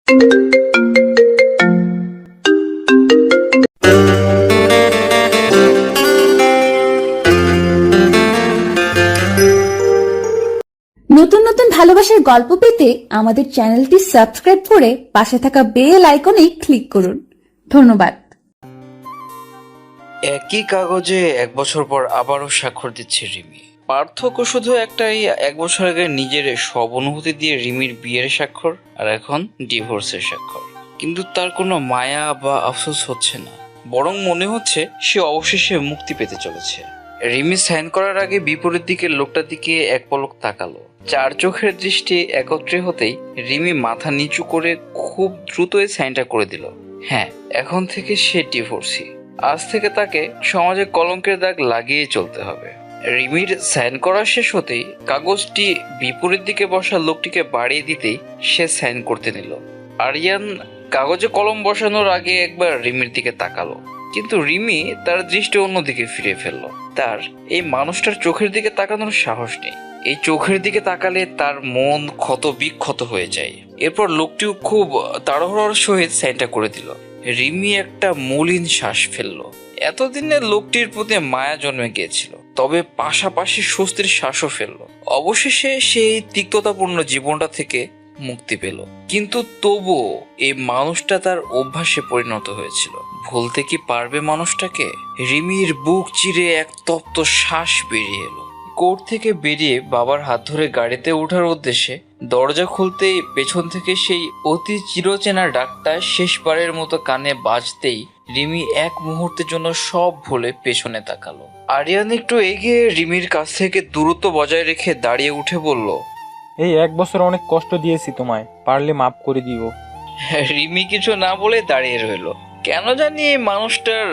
নতুন নতুন ভালোবাসার গল্প পেতে আমাদের চ্যানেলটি সাবস্ক্রাইব করে পাশে থাকা বেল আইকনে ক্লিক করুন। ধন্যবাদ। একই কাগজে 1 বছর পর আবারও স্বাক্ষর দিচ্ছে রিমি। পার্থক্য শুধু একটাই, 1 বছর আগে নিজের সব অনুভূতি দিয়ে রিমির বিয়ের স্বাক্ষর, আর এখন ডিভোর্সের স্বাক্ষর। কিন্তু তার কোনো মায়া বা আফসোস হচ্ছে না, বরং মনে হচ্ছে সে অবশেষে মুক্তি পেতে চলেছে। রিমি সাইন করার আগে বিপরীত দিকের লোকটার দিকে এক পলক তাকালো। 4 চোখের দৃষ্টি একত্রে হতেই রিমি মাথা নিচু করে খুব দ্রুতই সাইনটা করে দিল। হ্যাঁ, এখন থেকে সে ডিভোর্সি। আজ থেকে তাকে সমাজে কলঙ্কের দাগ লাগিয়ে চলতে হবে। রিমির সাইন করা শেষ হতেই কাগজটি বিপরীত দিকে বসা লোকটিকে বাড়িয়ে দিতেই সে সাইন করতে নিল। আরিয়ান কাগজে কলম বসানোর আগে একবার রিমির দিকে তাকালো, কিন্তু রিমি তার দৃষ্টি অন্যদিকে ফিরে ফেললো। তার এই মানুষটার চোখের দিকে তাকানোর সাহস নেই। এই চোখের দিকে তাকালে তার মন ক্ষত বিক্ষত হয়ে যায়। এরপর লোকটিও খুব তাড়াহুড়োর সহিত সাইনটা করে দিল। রিমি একটা মলিন শ্বাস ফেললো। এতদিনে লোকটির প্রতি মায়া জন্মে গিয়েছিল, তবে পাশাপাশি স্বস্তির শ্বাসও ফেললো। অবশেষে সেই তিক্ততাপূর্ণ জীবনটা থেকে মুক্তি পেল। কিন্তু তবুও এই মানুষটা তার অভ্যাসে পরিণত হয়েছিল। ভুলতে কি পারবে মানুষটাকে? রিমির বুক চিরে এক তপ্ত শ্বাস বেরিয়ে এলো। কোর্ট থেকে বেরিয়ে বাবার হাত ধরে গাড়িতে ওঠার উদ্দেশ্যে দরজা খুলতেই পেছন থেকে সেই অতি চিরচেনা ডাকটা শেষবারের মতো কানে বাজতেই রিমি এক মুহূর্তের জন্য সব ভুলে পেছনে তাকালো। আরিয়ান একটু এগিয়ে রিমির কাছ থেকে দূরত্ব বজায় রেখে দাঁড়িয়ে উঠে বলল, এই 1 বছর অনেক কষ্ট দিয়েছি তোমায়, পারলে মাফ করে দিও। রিমি কিছু না বলে দাঁড়িয়ে রইল। কেন জানি এই মানুষটার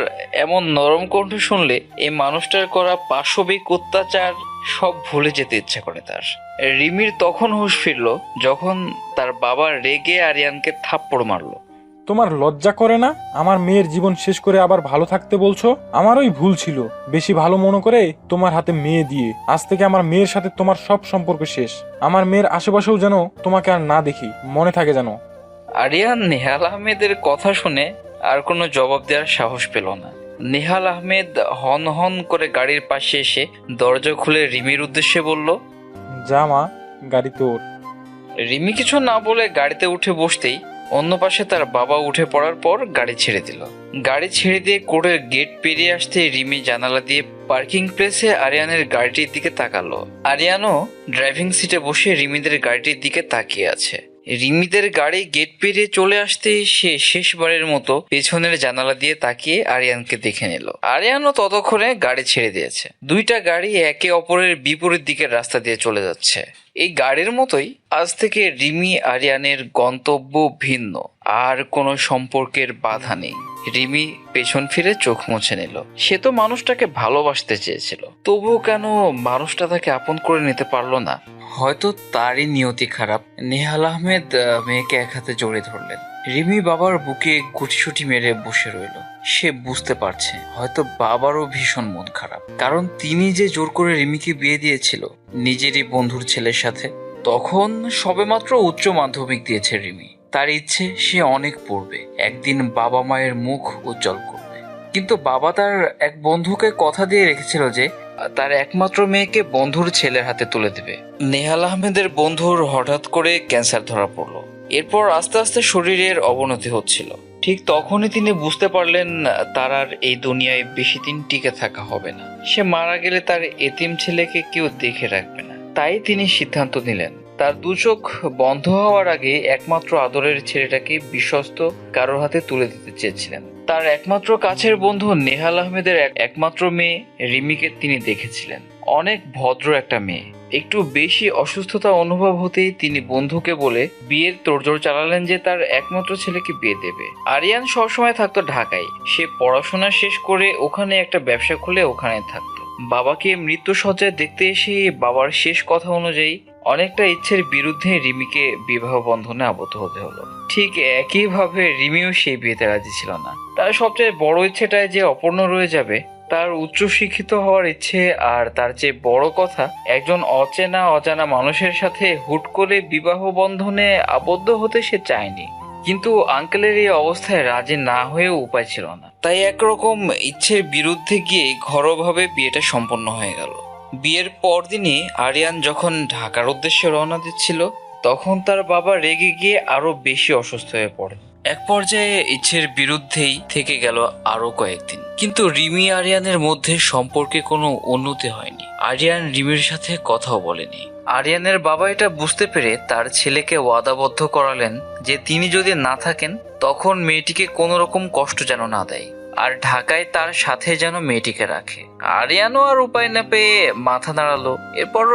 এমন নরম কণ্ঠ শুনলে এই মানুষটার করা পাশবিক অত্যাচার সব ভুলে যেতে ইচ্ছা করে তার। রিমির তখন হুঁশ ফিরল যখন তার বাবা রেগে আরিয়ানকে থাপ্পড় মারলো। তোমার লজ্জা করে না? আমার মেয়ের জীবন শেষ করে আবার ভালো থাকতে বলছো? আমারই ভুল ছিল, বেশি ভালো মনে করে তোমার হাতে মেয়ে দিয়ে। আজ থেকে আমার মেয়ের সাথে তোমার সব সম্পর্ক শেষ। আমার মেয়ের আশেপাশেও যেন তোমাকে আর না দেখি, মনে থাকে যেন। আরিয়ান নেহাল আহমেদের কথা শুনে আর কোনো জবাব দেওয়ার সাহস পেল না। নেহাল আহমেদ হন হন করে গাড়ির পাশে এসে দরজা খুলে রিমির উদ্দেশ্যে বলল, যা মা, গাড়ি তোর। রিমি কিছু না বলে গাড়িতে উঠে বসতেই অন্য পাশে তার বাবা উঠে পড়ার পর গাড়ি ছেড়ে দিল। গাড়ি ছেড়ে দিয়ে কোর্টের গেট পেরিয়ে আসতে রিমি জানালা দিয়ে পার্কিং প্লেসে আরিয়ানের গাড়িটির দিকে তাকালো। আরিয়ানও ড্রাইভিং সিটে বসে রিমিদের গাড়িটির দিকে তাকিয়ে আছে। রিমিদের গাড়ি গেট পেরিয়ে চলে আসতেই সে শেষবারের মতো পেছনের জানালা দিয়ে তাকিয়ে আরিয়ানকে দেখে নিল। আরিয়ানও ততক্ষণে গাড়ি ছেড়ে দিয়েছে। দুইটা গাড়ি একে অপরের বিপরীত দিকের রাস্তা দিয়ে চলে যাচ্ছে। এই গাড়ির মতোই আজ থেকে রিমি আরিয়ানের গন্তব্য ভিন্ন, আর কোনো সম্পর্কের বাধা নেই। রিমি পেছন ফিরে চোখ মুছে নিল। সে তো মানুষটাকে ভালোবাসতে চেয়েছিল, তবুও কেন মানুষটা তাকে আপন করে নিতে পারলো না? হয়তো তারই নিয়তি খারাপ। নেহাল আহমেদ মেয়েকে এক হাতে জড়িয়ে ধরলেন। রিমি বাবার বুকে গুটিসুটি মেরে বসে রইল। সে বুঝতে পারছে হয়তো বাবারও ভীষণ মন খারাপ, কারণ তিনি যে জোর করে রিমিকে বিয়ে দিয়েছিল নিজেরই বন্ধুর ছেলের সাথে। তখন সবেমাত্র উচ্চ মাধ্যমিক দিয়েছে রিমি। তার ইচ্ছে সে অনেক পড়বে, একদিন বাবা মায়ের মুখ উজ্জ্বল করবে। কিন্তু বাবা তার এক বন্ধুকে কথা দিয়ে রেখেছিল যে তার একমাত্র মেয়েকে বন্ধুর ছেলের হাতে তুলে দেবে। নেহাল আহমেদের বন্ধুর হঠাৎ করে ক্যান্সার ধরা পড়লো। এরপর আস্তে আস্তে শরীরের অবনতি হচ্ছিল। ঠিক তখনই তিনি বুঝতে পারলেন তার আর এই দুনিয়ায় বেশি দিন টিকে থাকা হবে না। সে মারা গেলে তার এতিম ছেলেকে কেউ দেখে রাখবে না। তাই তিনি সিদ্ধান্ত নিলেন তার 2 চোখ বন্ধ হওয়ার আগে একমাত্র আদরের ছেলেটাকে বিশ্বস্ত কারোর হাতে তুলে দিতে চেয়েছিলেন। তার একমাত্র কাছের বন্ধু নেহাল আহমেদের একমাত্র মেয়ে রিমিকে তিনি দেখেছিলেন। অনেক ভদ্র একটা মেয়ে। একটু বেশি অসুস্থতা অনুভব হতেই তিনি বন্ধুকে বলে বিয়ের তোড়জোড় চালালেন যে তার একমাত্র ছেলেকে বিয়ে দেবে। আরিয়ান সবসময় থাকতো ঢাকায়। সে পড়াশোনা শেষ করে ওখানে একটা ব্যবসা খুলে ওখানে থাকতো। বাবাকে মৃত্যুশয্যায় দেখতে এসে বাবার শেষ কথা অনুযায়ী অনেকটা ইচ্ছের বিরুদ্ধে রিমিকে বিবাহ বন্ধনে আবদ্ধ হতে হলো। ঠিক একইভাবে রিমিও সেই বিয়েতে রাজি ছিল না। তার সবচেয়ে বড় ইচ্ছেটাই যে অপূর্ণ রয়ে যাবে, তার উচ্চ শিক্ষিত হওয়ার ইচ্ছে, আর তার চেয়ে বড় কথা একজন অজানা মানুষের সাথে হুট করে বিবাহ বন্ধনে আবদ্ধ হতে সে চায়নি। কিন্তু আঙ্কেলের এই অবস্থায় রাজি না হয়েও উপায় ছিল না, তাই একরকম ইচ্ছের বিরুদ্ধে গিয়ে ঘরোয়াভাবে বিয়েটা সম্পন্ন হয়ে গেল। বিয়ের পরদিনই আরিয়ান যখন ঢাকার উদ্দেশ্যে রওনা দিচ্ছিল, তখন তার বাবা রেগে গিয়ে আরো বেশি অসুস্থ হয়ে পড়ে। এক পর্যায়ে ইচ্ছের বিরুদ্ধেই থেকে গেল আরো কয়েকদিন। কিন্তু রিমি আরিয়ানের মধ্যে সম্পর্কে কোনো উন্নতি হয়নি। আরিয়ান রিমির সাথে কথাও বলেনি। আরিয়ানের বাবা এটা বুঝতে পেরে তার ছেলেকে ওয়াদাবদ্ধ করালেন যে তিনি যদি না থাকেন তখন মেয়েটিকে কোনো রকম কষ্ট যেন না দেয়, আর ঢাকায় তার সাথে যেন মেয়েটিকে রাখে। আরিয়ানও আর উপায় না পেয়ে মাথা নাড়ালো। এরপর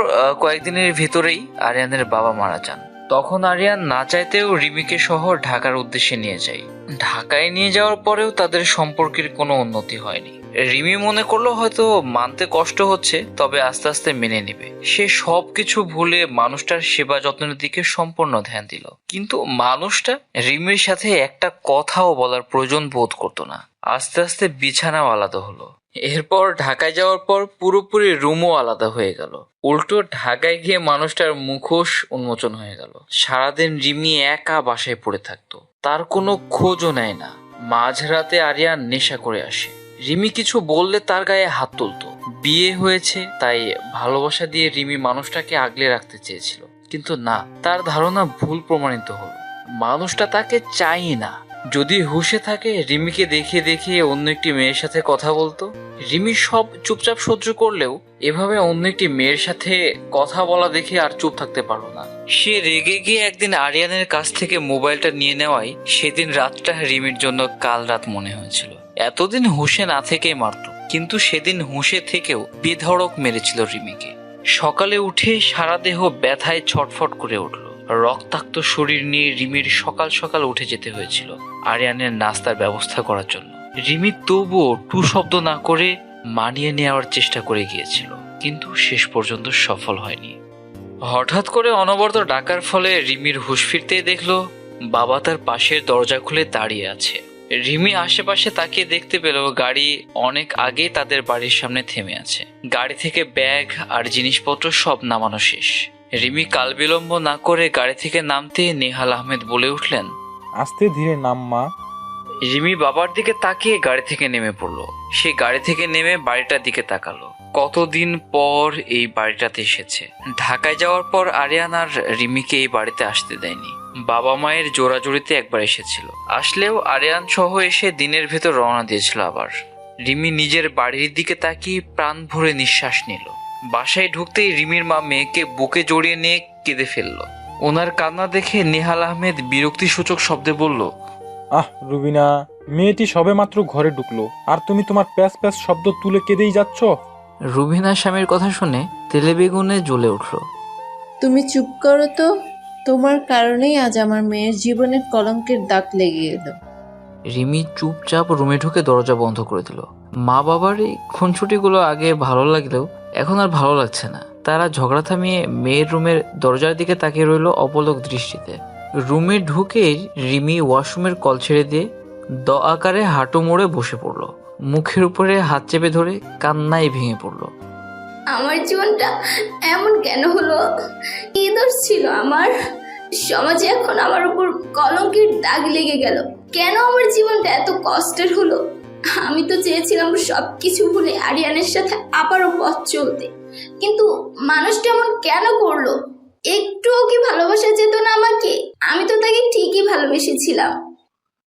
কয়েকদিনের ভিতরেই আরিয়ানের বাবা মারা যান। তখন আরিয়ান না চাইতেও রিমিকে সহ ঢাকার উদ্দেশ্যে নিয়ে যায়। ঢাকায় নিয়ে যাওয়ার পরেও তাদের সম্পর্কের কোনো উন্নতি হয়নি। রিমি মনে করলো হয়তো মানতে কষ্ট হচ্ছে, তবে আস্তে আস্তে মেনে নেবে। সে সবকিছু ভুলে মানুষটার সেবা যত্নের দিকে সম্পূর্ণ ধ্যান দিল। কিন্তু মানুষটা রিমির সাথে একটা কথাও বলার প্রয়োজন বোধ করতো না। আস্তে আস্তে বিছানাও আলাদা হলো। এরপর ঢাকায় যাওয়ার পর পুরোপুরি রুমও আলাদা হয়ে গেল। উল্টো ঢাকায় গিয়ে মানুষটার মুখোশ উন্মোচন হয়ে গেল। সারাদিন রিমি একা বাসায় পড়ে থাকতো, তার কোনো খোঁজও নেয় না। মাঝরাতে আরিয়ান নেশা করে আসে। রিমি কিছু বললে তার গায়ে হাত তুলতো। বিয়ে হয়েছে তাই ভালোবাসা দিয়ে রিমি মানুষটাকে আগলে রাখতে চেয়েছিল, কিন্তু না, তার ধারণা ভুল প্রমাণিত হলো। মানুষটা তাকে চাই না। যদি হুঁশে থাকে রিমিকে দেখিয়ে দেখিয়ে অন্য একটি মেয়ের সাথে কথা বলতো। রিমি সব চুপচাপ সহ্য করলেও এভাবে অন্য একটি মেয়ের সাথে কথা বলা দেখে আর চুপ থাকতে পারলো না। সে রেগে গিয়ে একদিন আরিয়ানের কাছ থেকে মোবাইলটা নিয়ে নেওয়ায় সেদিন রাতটা রিমির জন্য কাল রাত মনে হয়েছিল। এতদিন হুঁশে না থেকেই মারত, কিন্তু সেদিন হুঁশে থেকেও বেধড়ক মেরেছিল রিমিকে। সকালে উঠে সারা দেহ ব্যথায় ছটফট করে উঠল। রক্তাক্ত শরীর নিয়ে রিমির সকাল সকাল উঠে যেতে হয়েছিল আরিয়ানের নাস্তার ব্যবস্থা করার জন্য। রিমি তবুও টু শব্দ না করে মানিয়ে নেওয়ার চেষ্টা করে গিয়েছিল, কিন্তু শেষ পর্যন্ত সফল হয়নি। হঠাৎ করে অনবরত ডাকার ফলে রিমির হুঁশ ফিরতেই দেখলো বাবা তার পাশের দরজা খুলে দাঁড়িয়ে আছে। রিমি আশেপাশে তাকিয়ে দেখতে পেল গাড়ি অনেক আগে তাদের বাড়ির সামনে থেমে আছে। গাড়ি থেকে ব্যাগ আর জিনিসপত্র সব নামানো শেষ। রিমি কাল বিলম্ব না করে গাড়ি থেকে নামতে নেহাল আহমেদ বলে উঠলেন, আস্তে ধীরে নাম মা। রিমি বাবার দিকে তাকিয়ে গাড়ি থেকে নেমে পড়লো। সে গাড়ি থেকে নেমে বাড়িটার দিকে তাকালো। কতদিন পর এই বাড়িটাতে এসেছে। ঢাকায় যাওয়ার পর আরিয়ান আর রিমিকে এই বাড়িতে আসতে দেয়নি। বাবা মায়ের জোড়াজুড়িতে একবার এসেছিল, আসলেও আরিয়ান সহ এসে দিনের ভেতর রওনা দিয়েছিল আবার। রিমি নিজের বাড়ির দিকে তাকিয়ে প্রাণ ভরে নিঃশ্বাস নিল। বাসায় ঢুকতেই রিমির মা মেয়েকে বুকে জড়িয়ে নিয়ে কেঁদে ফেললো। ওনার কান্না দেখে নেহাল আহমেদ বিরক্তিসূচক শব্দে বলল, আহ রুবিনা, মেয়েটি সবেমাত্র ঘরে ঢুকলো আর তুমি তোমার প্যাস প্যাস শব্দ তুলে কেঁদেই যাচ্ছ। রুবিনা স্বামীর কথা শুনে তেলে বেগুনে জ্বলে উঠল। তুমি চুপ করো তো, তোমার কারণেই আজ আমার মেয়ের জীবনের কলঙ্কের দাগ লেগে এলো। রিমি চুপচাপ রুমে ঢুকে দরজা বন্ধ করে দিল। মা বাবার এই খুনছুটিগুলো আগে ভালো লাগলেও এখন আর ভালো লাগছে না। তারা ঝগড়া থামিয়ে মেয়ের রুমের দরজার দিকে তাকিয়ে রইল অপলক দৃষ্টিতে। রুমে ঢুকেই রিমি ওয়াশরুমের কল ছেড়ে দিয়ে দ আকারে হাঁটু মোড়ে বসে পড়ল। মুখের উপরে হাত চেপে ধরে কান্নায় ভেঙে পড়ল। আমার জীবনটা এমন কেন হলো? কি দোষ ছিল আমার? সমাজে এখন আমার উপর কলঙ্কের দাগ লেগে গেল। কেন আমার জীবনটা এত কষ্টের হলো? আমি তো চেয়েছিলাম সবকিছু ভুলে আরিয়ানের সাথে আবারও পথ চলতে, কিন্তু মানুষটা এমন কেন করলো? একটুও কি ভালোবাসা যেত না আমাকে? আমি তো তাকে ঠিকই ভালোবেসেছিলাম।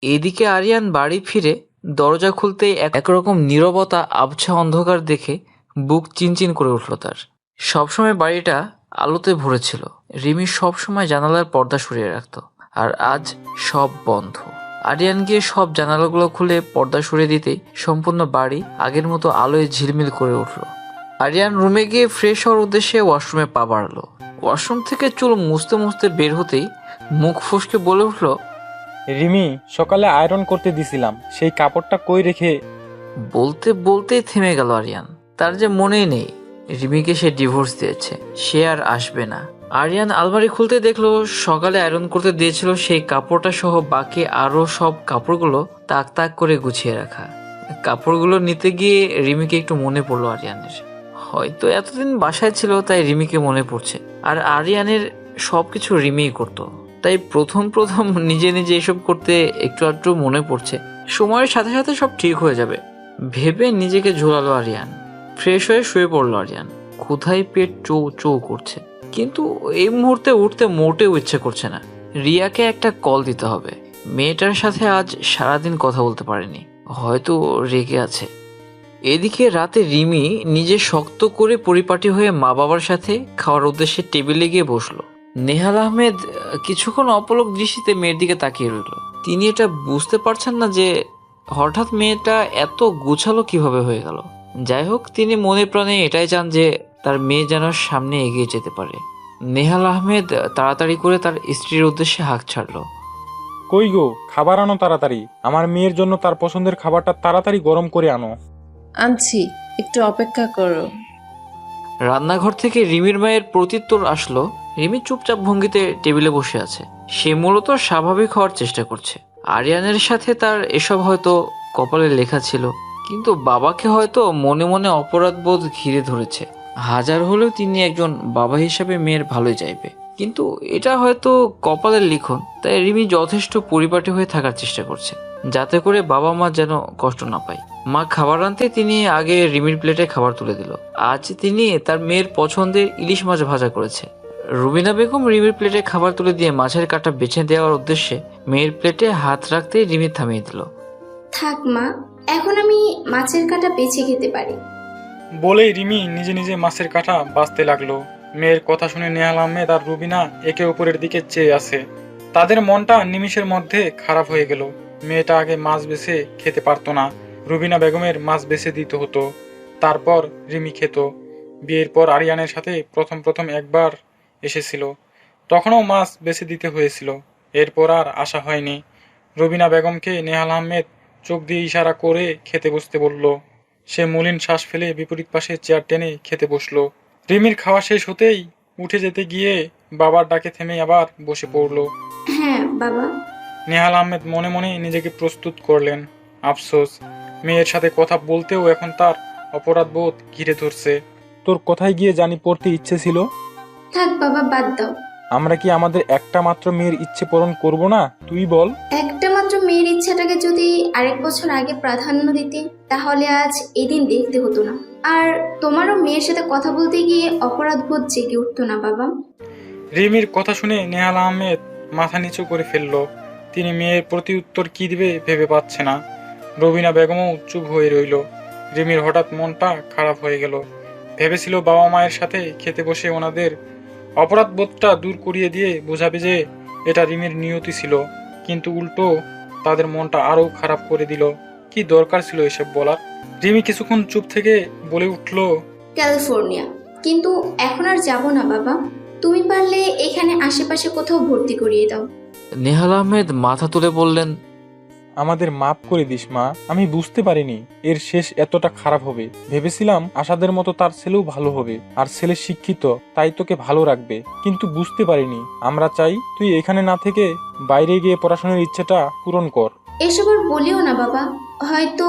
এদিকে আরিয়ান বাড়ি ফিরে দরজা খুলতেই একরকম নীরবতা, আবছা অন্ধকার দেখে বুক চিনচিন করে উঠল তার। সবসময় বাড়িটা আলোতে ভরেছিল। রিমি সবসময় জানালার পর্দা সরিয়ে রাখত, আর আজ সব বন্ধ। আরিয়ান গিয়ে সব জানালাগুলো খুলে পর্দা সরিয়ে দিতেই সম্পূর্ণ বাড়ি আগের মতো আলোয় ঝিলমিল করে উঠল। আরিয়ান রুমে গিয়ে ফ্রেশ হওয়ার উদ্দেশ্যে ওয়াশরুমে পা বাড়ালো। ওয়াশরুম থেকে চুল মুছতে মুছতে বের হতেই মুখ ফুসকে বলে উঠল, রিমি, সকালে আয়রন করতে দিছিলাম, সেই কাপড়টা কই রেখে। বলতে বলতেই থেমে গেল আরিয়ান। তার যে মনেই নেই রিমিকে সে ডিভোর্স দিয়েছে, সে আর আসবে না। আরিয়ান আলমারি খুলতে দেখলো সকালে আয়রন করতে দিয়েছিল সেই কাপড়টা সহ বাকি আরো সব কাপড়গুলো তাক তাক করে গুছিয়ে রাখা। কাপড়গুলো নিতে গিয়ে রিমিকে একটু মনে পড়লো আরিয়ানের। হয়তো এতদিন বাসায় ছিল তাই রিমিকে মনে পড়ছে, আর আরিয়ানের সবকিছু রিমিই করতো। তাই প্রথম প্রথম নিজে নিজে এসব করতে একটু আধটু মনে পড়ছে। সময়ের সাথে সাথে সব ঠিক হয়ে যাবে ভেবে নিজেকে ঝোলালো আরিয়ান। ফ্রেশ হয়ে শুয়ে পড়লো আরিয়ান। কোথায় পেট চৌ চৌ করছে, কিন্তু এই মুহূর্তে উঠতে মোটেও ইচ্ছে করছে না। রিয়াকে একটা কল দিতে হবে। মেয়েটার সাথে আজ সারাদিন কথা বলতে পারেনি, হয়তো রেগে আছে। এদিকে রাতে রিমি নিজে শক্ত করে পরিপাটি হয়ে মা বাবার সাথে খাওয়ার উদ্দেশ্যে টেবিলে গিয়ে বসলো। নেহাল আহমেদ কিছুক্ষণ অপলক দৃষ্টিতে মেয়ের দিকে তাকিয়ে রইল। তিনি এটা বুঝতে পারছেন না যে হঠাৎ মেয়েটা এত গুছালো কিভাবে হয়ে গেল। যাই হোক, তিনি মনে প্রাণে এটাই চান যে তার মেয়ে যেন সামনে এগিয়ে যেতে পারে। নেহাল আহমেদ তাড়াতাড়ি করে তার স্ত্রীর উদ্দেশ্যে হাঁক ছাড়লো। কই গো, খাবার আনো তাড়াতাড়ি। আমার মেয়ের জন্য তার পছন্দের খাবারটা তাড়াতাড়ি গরম করে আনো। আনছি, একটু অপেক্ষা করো। রান্নাঘর থেকে রিমির মায়ের প্রত্যুত্তর আসলো। রিমি চুপচাপ ভঙ্গিতে টেবিলে বসে আছে। সে মূলত স্বাভাবিক হওয়ার চেষ্টা করছে। আরিয়ানের সাথে তার এসব হয়তো কপালে লেখা ছিল, কিন্তু বাবাকে হয়তো মনে মনে অপরাধবোধ ঘিরে ধরেছে। হাজার হলেও তিনি একজন বাবা হিসাবে মেয়ের ভালোই চাইবে, কিন্তু এটা হয়তো কপালের লিখন। তাই রিমি যথেষ্ট পরিপাটি হয়ে থাকার চেষ্টা করছে, যাতে করে বাবা মা যেন কষ্ট না পায়। মা খাবার আনতে তিনি আগে রিমির প্লেটে খাবার তুলে দিল। আজ তিনি তার মেয়ের পছন্দের ইলিশ মাছ ভাজা করেছে। রুবিনা বেগম রিমির প্লেটে খাবার তুলে দিয়ে মাছের কাঁটা বেছে দেওয়ার উদ্দেশ্যে মেয়ের প্লেটে হাত রাখতেই রিমি থামিয়ে দিল। থাক মা, এখন আমি মাছের কাঁটা বেছে খেতে পারি। বলেই রিমি নিজে নিজে মাছের কাঁটা বাছতে লাগলো। মেয়ের কথা শুনে নেহাল আহমেদ আর রুবিনা একে অপরের দিকে চেয়ে আছে। তাদের মনটা নিমিষের মধ্যে খারাপ হয়ে গেল। মেয়েটা আগে মাছ বেছে খেতে পারতো না, রুবিনা বেগমের মাছ বেছে দিতে হতো, তারপর রিমি খেত। বিয়ের পর আরিয়ানের সাথে প্রথম প্রথম একবার এসেছিল, তখনও মাছ বেছে দিতে হয়েছিল। এরপর আর আশা হয়নি। রুবিনা বেগমকে নেহাল আহমেদ চোখ দিয়ে ইশারা করে খেতে বসতে বলল। সে মলিন শ্বাস ফেলে বিপরীত পাশে চেয়ার টেনে খেতে বসলো। রিমির খাওয়া শেষ হতেই উঠে যেতে গিয়ে বাবার ডাকে থেমে আবার বসে পড়ল। হ্যাঁ বাবা। নেহাল আহমেদ মনে মনে নিজেকে প্রস্তুত করলেন। আফসোস, মেয়ের সাথে কথা বলতেও এখন তার অপরাধবোধ ঘিরে ধরছে। তোর কোথায় গিয়ে জানি পড়তে ইচ্ছে ছিল? থাক বাবা, বাদ দাও। আমরা কি আমাদের একটা মাত্র মেয়ের ইচ্ছে পূরণ করব না? তুই বল। একটা মাত্র মেয়ের ইচ্ছাটাকে যদি আরেক বছর আগে প্রাধান্য দিতে, তাহলে আজ এদিন দেখতে হতো না। আর তোমারও মেয়ের সাথে কথা বলতে গিয়ে অপরাধবোধ জেগে উঠতো না বাবা। রিমির কথা শুনে নেহাল আহমেদ মাথা নিচু করে ফেলল। তিনি মেয়ের প্রতি উত্তর কি দিবে ভেবে পাচ্ছে না। রবিনা বেগমও চুপ হয়ে রইল। রিমির হঠাৎ মনটা খারাপ হয়ে গেল। ভেবেছিল বাবা মায়ের সাথে খেতে বসে ওনাদের অপরাধবোধটা দূর করিয়ে দিয়ে বোঝাবে যে এটা রিমির নিয়তি ছিল, কিন্তু উল্টো তাদের মনটা আরো খারাপ করে দিল। কি দরকার ছিল এসব বলার? রিমি কিছুক্ষণ চুপ থেকে বলে উঠল, ক্যালিফোর্নিয়া। কিন্তু এখন আর যাব না বাবা, তুমি পারলে এখানে আশেপাশে কোথাও ভর্তি করিয়ে দাও। নেহাল আহমেদ মাথা তুলে বললেন, আমাদের মাফ করে দিস মা, আমি বুঝতে পারিনি এর শেষ এতটা খারাপ হবে। ভেবেছিলাম আশাদের মতো তার ছেলেও ভালো হবে, আর ছেলে শিক্ষিত, তাই তোকে ভালো রাখবে, কিন্তু বুঝতে পারিনি। আমরা চাই তুই এখানে না থেকে বাইরে গিয়ে পড়াশোনার ইচ্ছেটা পূরণ কর। এসব আর বলিও না বাবা, হয়তো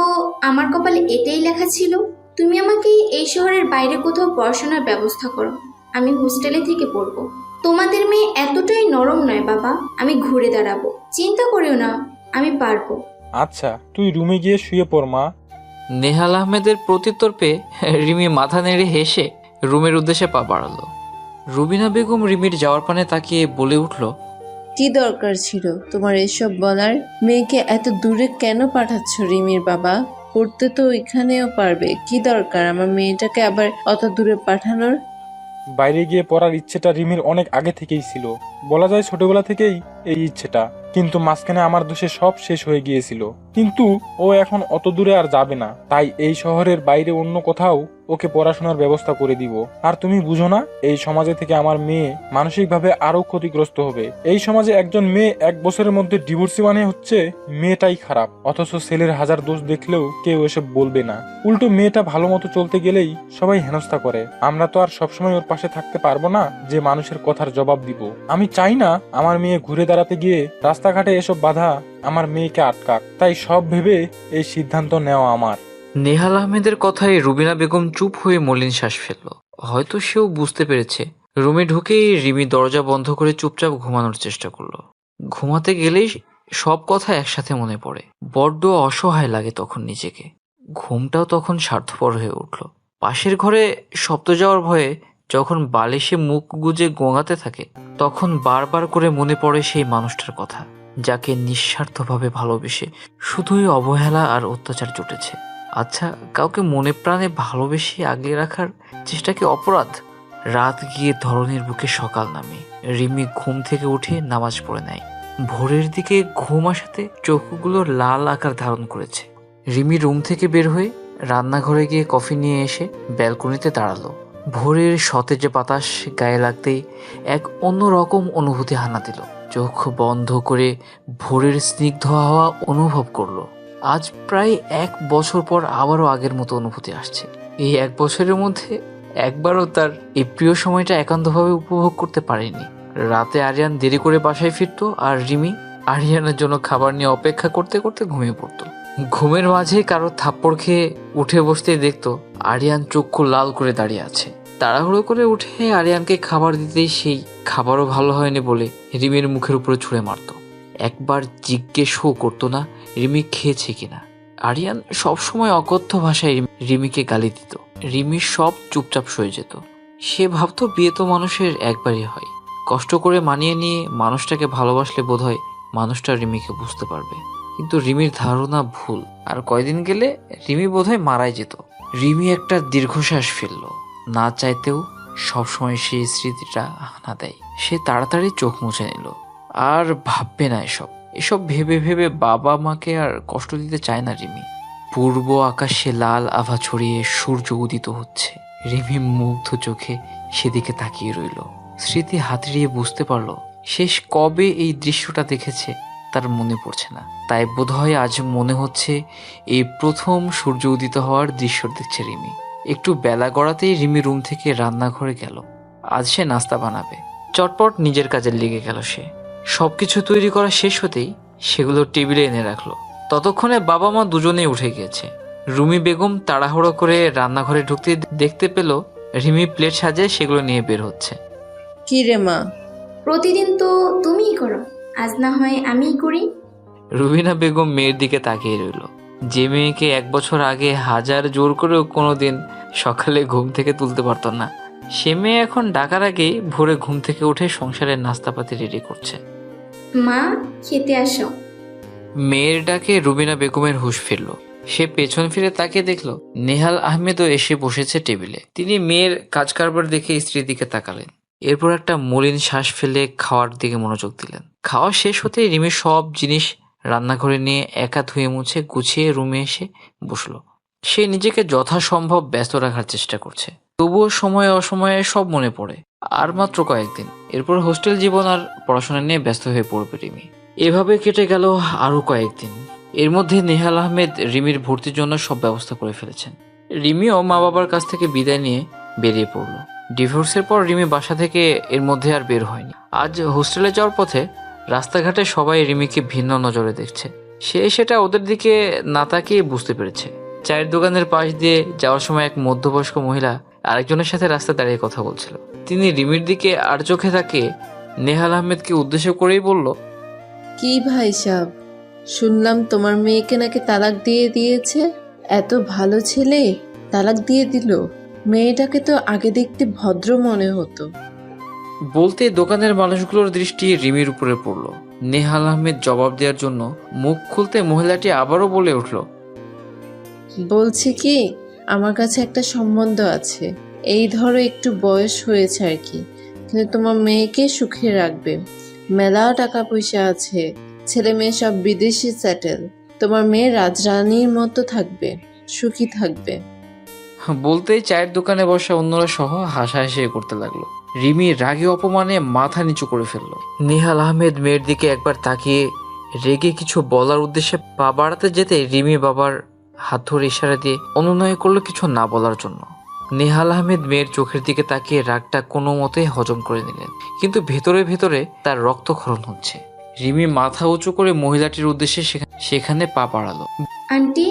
আমার কপালে এটাই লেখা ছিল। তুমি আমাকে এই শহরের বাইরে কোথাও পড়াশোনার ব্যবস্থা করো, আমি হোস্টেলে থেকে পড়বো। তোমাদের মেয়ে এতটাই নরম নয় বাবা, আমি ঘুরে দাঁড়াবো, চিন্তা করিও না, আমি পারবো। আচ্ছা, তুই রুমে গিয়ে শুয়ে পড় মা। নেহাল আহমেদের প্রত্যুত্তর পেয়ে রিমি মাথা নেড়ে হেসে রুমের উদ্দেশ্যে পা বাড়ালো। রুবিনা বেগম রিমির যাওয়ার পানে তাকিয়ে বলে উঠল, কি দরকার ছিল তোমার এসব বলার? মেয়েকে এত দূরে কেন পাঠাচ্ছ রিমির বাবা? পড়তে তো এখানেও পারবে, কি দরকার আমার মেয়েটাকে আবার অত দূরে পাঠানোর? বাইরে গিয়ে পড়ার ইচ্ছেটা রিমির অনেক আগে থেকেই ছিল, বলা যায় ছোটবেলা থেকেই এই ইচ্ছেটা, কিন্তু মাঝখানে আমার দোষে সব শেষ হয়ে গিয়েছিল। কিন্তু ও এখন অত দূরে আর যাবে না, তাই এই শহরের বাইরে অন্য কোথাও ওকে পড়াশোনার ব্যবস্থা করে দিব। আর তুমি বুঝো না, এই সমাজে থেকে আমার মেয়ে মানসিকভাবে আরো ক্ষতিগ্রস্ত হবে। এই সমাজে একজন মেয়ে 1 বছরের মধ্যে ডিভোর্সি মানে হচ্ছে মেয়েটাই খারাপ, অথচ ছেলের হাজার দোষ দেখলেও কেউ এসব বলবে না। উল্টো মেয়েটা ভালো মতো চলতে গেলেই সবাই হেনস্থা করে। আমরা তো আর সবসময় ওর পাশে থাকতে পারবো না যে মানুষের কথার জবাব দিব। আমি চাই না আমার মেয়ে ঘুরে দাঁড়াতে গিয়ে রাস্তাঘাটে এসব বাধা আমার মেয়েকে আটকাক, তাই সব ভেবে এই সিদ্ধান্ত নেওয়া আমার। নেহাল আহমেদের কথায় রুবিনা বেগম চুপ হয়ে মলিন শ্বাস ফেলল। হয়তো সেও বুঝতে পেরেছে রুমে ঢুকেই রিমি দরজা বন্ধ করে চুপচাপ ঘুমানোর চেষ্টা করলো। ঘুমাতে গেলেই সব কথা একসাথে মনে পড়ে। বড্ড অসহায় লাগে তখন নিজেকে। ঘুমটাও তখন স্বার্থপর হয়ে উঠল। পাশের ঘরে শব্দ যাওয়ার ভয়ে যখন বালিশে মুখ গুজে গোঙাতে থাকে, তখন বারবার করে মনে পড়ে সেই মানুষটার কথা, যাকে নিঃস্বার্থভাবে ভালোবেসে শুধুই অবহেলা আর অত্যাচার জুটেছে। আচ্ছা, কাউকে মনে প্রাণে ভালোবেসে আগলে রাখার চেষ্টা কি অপরাধ? রাত গিয়ে ধরনের বুকে সকাল নামে। রিমি ঘুম থেকে উঠে নামাজ পড়ে নেয়। ভোরের দিকে ঘুম আসাতে চোখগুলো লাল আকার ধারণ করেছে। রিমি রুম থেকে বের হয়ে রান্নাঘরে গিয়ে কফি নিয়ে এসে ব্যালকনিতে দাঁড়ালো। ভোরের সতেজ বাতাস গায়ে লাগতেই এক অন্যরকম অনুভূতি হানা দিল। চোখ বন্ধ করে ভোরের স্নিগ্ধ হাওয়া অনুভব করলো। আজ প্রায় 1 বছর পর আবারও আগের মতো অনুভূতি আসছে। এই 1 বছরের মধ্যে একবারও তার এই প্রিয় সময়টা একান্তভাবে উপভোগ করতে পারেনি। রাতে আরিয়ান দেরি করে বাসায় ফিরতো আর রিমি আরিয়ানের জন্য খাবার নিয়ে অপেক্ষা করতে করতে ঘুমিয়ে পড়তো। ঘুমের মাঝে কারো থাপ্পড় খেয়ে উঠে বসতেই দেখতো আরিয়ান চক্ষু লাল করে দাঁড়িয়ে আছে। তাড়াহুড়ো করে উঠে আরিয়ানকে খাবার দিতেই সেই খাবারও ভালো হয়নি বলে রিমির মুখের উপরে ছুঁড়ে মারতো। একবার জিজ্ঞেসও করতো না রিমি খেয়েছে কিনা। আরিয়ান সবসময় অকথ্য ভাষায় রিমিকে গালি দিত। রিমি সব চুপচাপ সয়ে যেত। সে ভাবতো বিয়ে তো মানুষের একবারই হয়। কষ্ট করে মানিয়ে নিয়ে মানুষটাকে ভালোবাসলে বোধহয় মানুষটা রিমিকে বুঝতে পারবে। কিন্তু রিমির ধারণা ভুল। আর কয়দিন গেলে রিমি বোধহয় মারাই যেত। রিমি একটা দীর্ঘশ্বাস ফেলল। না চাইতেও সবসময় সেই স্মৃতিটা হানা দেয়। সে তাড়াতাড়ি চোখ মুছে নিল। আর ভাববে না এসব ভেবে ভেবে বাবা মাকে আর কষ্ট দিতে চায় না রিমি। পূর্ব আকাশে লাল আভা ছড়িয়ে সূর্য উদিত হচ্ছে। রিমি মুগ্ধ চোখে সেদিকে তাকিয়ে রইল। স্মৃতি হাতড়িয়ে বুঝতে পারল শেষ কবে এই দৃশ্যটা দেখেছে তার মনে পড়ছে না। তাই বোধহয় আজ মনে হচ্ছে এই প্রথম সূর্য উদিত হওয়ার দৃশ্য দেখছে রিমি। একটু বেলা গড়াতেই রিমি রুম থেকে রান্নাঘরে গেল। আজ সে নাস্তা বানাবে। চটপট নিজের কাজে লেগে গেল সে। সবকিছু তৈরি করা শেষ হতেই সেগুলো টেবিলে এনে রাখলো। ততক্ষণে বাবা মা দুজনেই উঠে গিয়েছে। রুমি বেগম তাড়াহুড়ো করে রান্নাঘরে ঢুকতে দেখতে পেল রিমি প্লেট সাজিয়ে সেগুলো নিয়ে বের হচ্ছে। কি রে মা? প্রতিদিন তো তুমিই করো, আজ না হয় আমিই করি। রুবিনা বেগম মেয়ের দিকে তাকিয়ে রইল। যে মেয়েকে 1 বছর আগে হাজার জোর করেও কোনোদিন সকালে ঘুম থেকে তুলতে পারত না, সে মেয়ে এখন ডাকার আগেই ভোরে ঘুম থেকে উঠে সংসারের নাস্তাপাতি রেডি করছে। মা, খেতে আসো। মেয়ের ডাকে রুবিনা বেগমের হুঁশ ফিরল। সে পেছন ফিরে তাকিয়ে দেখল নেহাল আহমেদও এসে বসেছে টেবিলে। তিনি মেয়ের কাজ কারবার দেখে স্ত্রীর দিকে তাকালেন। এরপর একটা মলিন শ্বাস ফেলে খাওয়ার দিকে মনোযোগ দিলেন। খাওয়া শেষ হতেই রিমি সব জিনিস রান্নাঘরে নিয়ে একা ধুয়ে মুছে গুছিয়ে রুমে এসে বসলো। সে নিজেকে যথাসম্ভব ব্যস্ত রাখার চেষ্টা করছে। তবুও সময়ে অসময়ে সব মনে পড়ে। আর মাত্র কয়েকদিন, এরপর হোস্টেল জীবন আর পড়াশোনা নিয়ে ব্যস্ত হয়ে পড়বে রিমি। এভাবে কেটে গেল আরো কয়েকদিন। এর মধ্যে নেহাল আহমেদ রিমির ভর্তির জন্য সব ব্যবস্থা করে ফেলেছেন। রিমিও মা বাবার কাছ থেকে বিদায় নিয়ে বেরিয়ে পড়লো। ডিভোর্সের পর রিমি বাসা থেকে এর মধ্যে আর বের হয়নি। আজ হোস্টেলে যাওয়ার পথে রাস্তাঘাটে সবাই রিমিকে ভিন্ন নজরে দেখছে। সে সেটা ওদের দিকে না তাকিয়ে বুঝতে পেরেছে। চায়ের দোকানের পাশ দিয়ে যাওয়ার সময় এক মধ্যবয়স্ক মহিলা আরেকজনের সাথে রাস্তায় দাঁড়িয়ে কথা বলছিল। তিনি রিমির দিকে আর চোখে তাকিয়ে নেহাল আহমেদকে উদ্দেশ্য করেই বলল, কি ভাই সাহেব, শুনলাম তোমার মেয়েকে নাকি তালাক দিয়ে দিয়েছে। এত ভালো ছেলে তালাক দিয়ে দিল? মেয়েটাকে তো আগে দেখতে ভদ্র মনে হতো। বলতে দোকানের মানুষগুলোর দৃষ্টি রিমির উপরে পড়ল। নেহাল আহমেদ জবাব দেওয়ার জন্য মুখ খুলতে মহিলাটি আবারও বলে উঠল, বলছি কি, আমার কাছে একটা সম্বন্ধ আছে। এই ধরো একটু বয়স হয়েছে আর কি, কিন্তু তোমার মেয়েকে সুখে রাখবে। মেলা টাকা পয়সা আছে, ছেলে মেয়ে সব বিদেশে সেটেল। তোমার মেয়ে রাজরানীর মতো থাকবে, সুখী থাকবে। বলতেই চায়ের দোকানে বসা অন্যরা সহ হাসাহাসি করতে লাগলো। রিমি রাগে অপমানে মাথা নিচু করে ফেলল। নেহাল আহমেদ মেয়ের দিকে একবার তাকিয়ে রেগে কিছু বলার উদ্দেশ্যে পা বাড়াতে যেতে রিমি বাবার হাত ধরে ইশারা দিয়ে অনুনয় করলো কিছু না বলার জন্য। নেহাল আহমেদ মেয়ের চোখের দিকে তাকিয়ে রাগটা কোনো মতে হজম করে নিলেন, কিন্তু ভেতরে ভেতরে তার রক্তক্ষরণ হচ্ছে। রিমি মাথা উঁচু করে মহিলাটির উদ্দেশ্যে সেখানে পা বাড়ালো। আন্টি,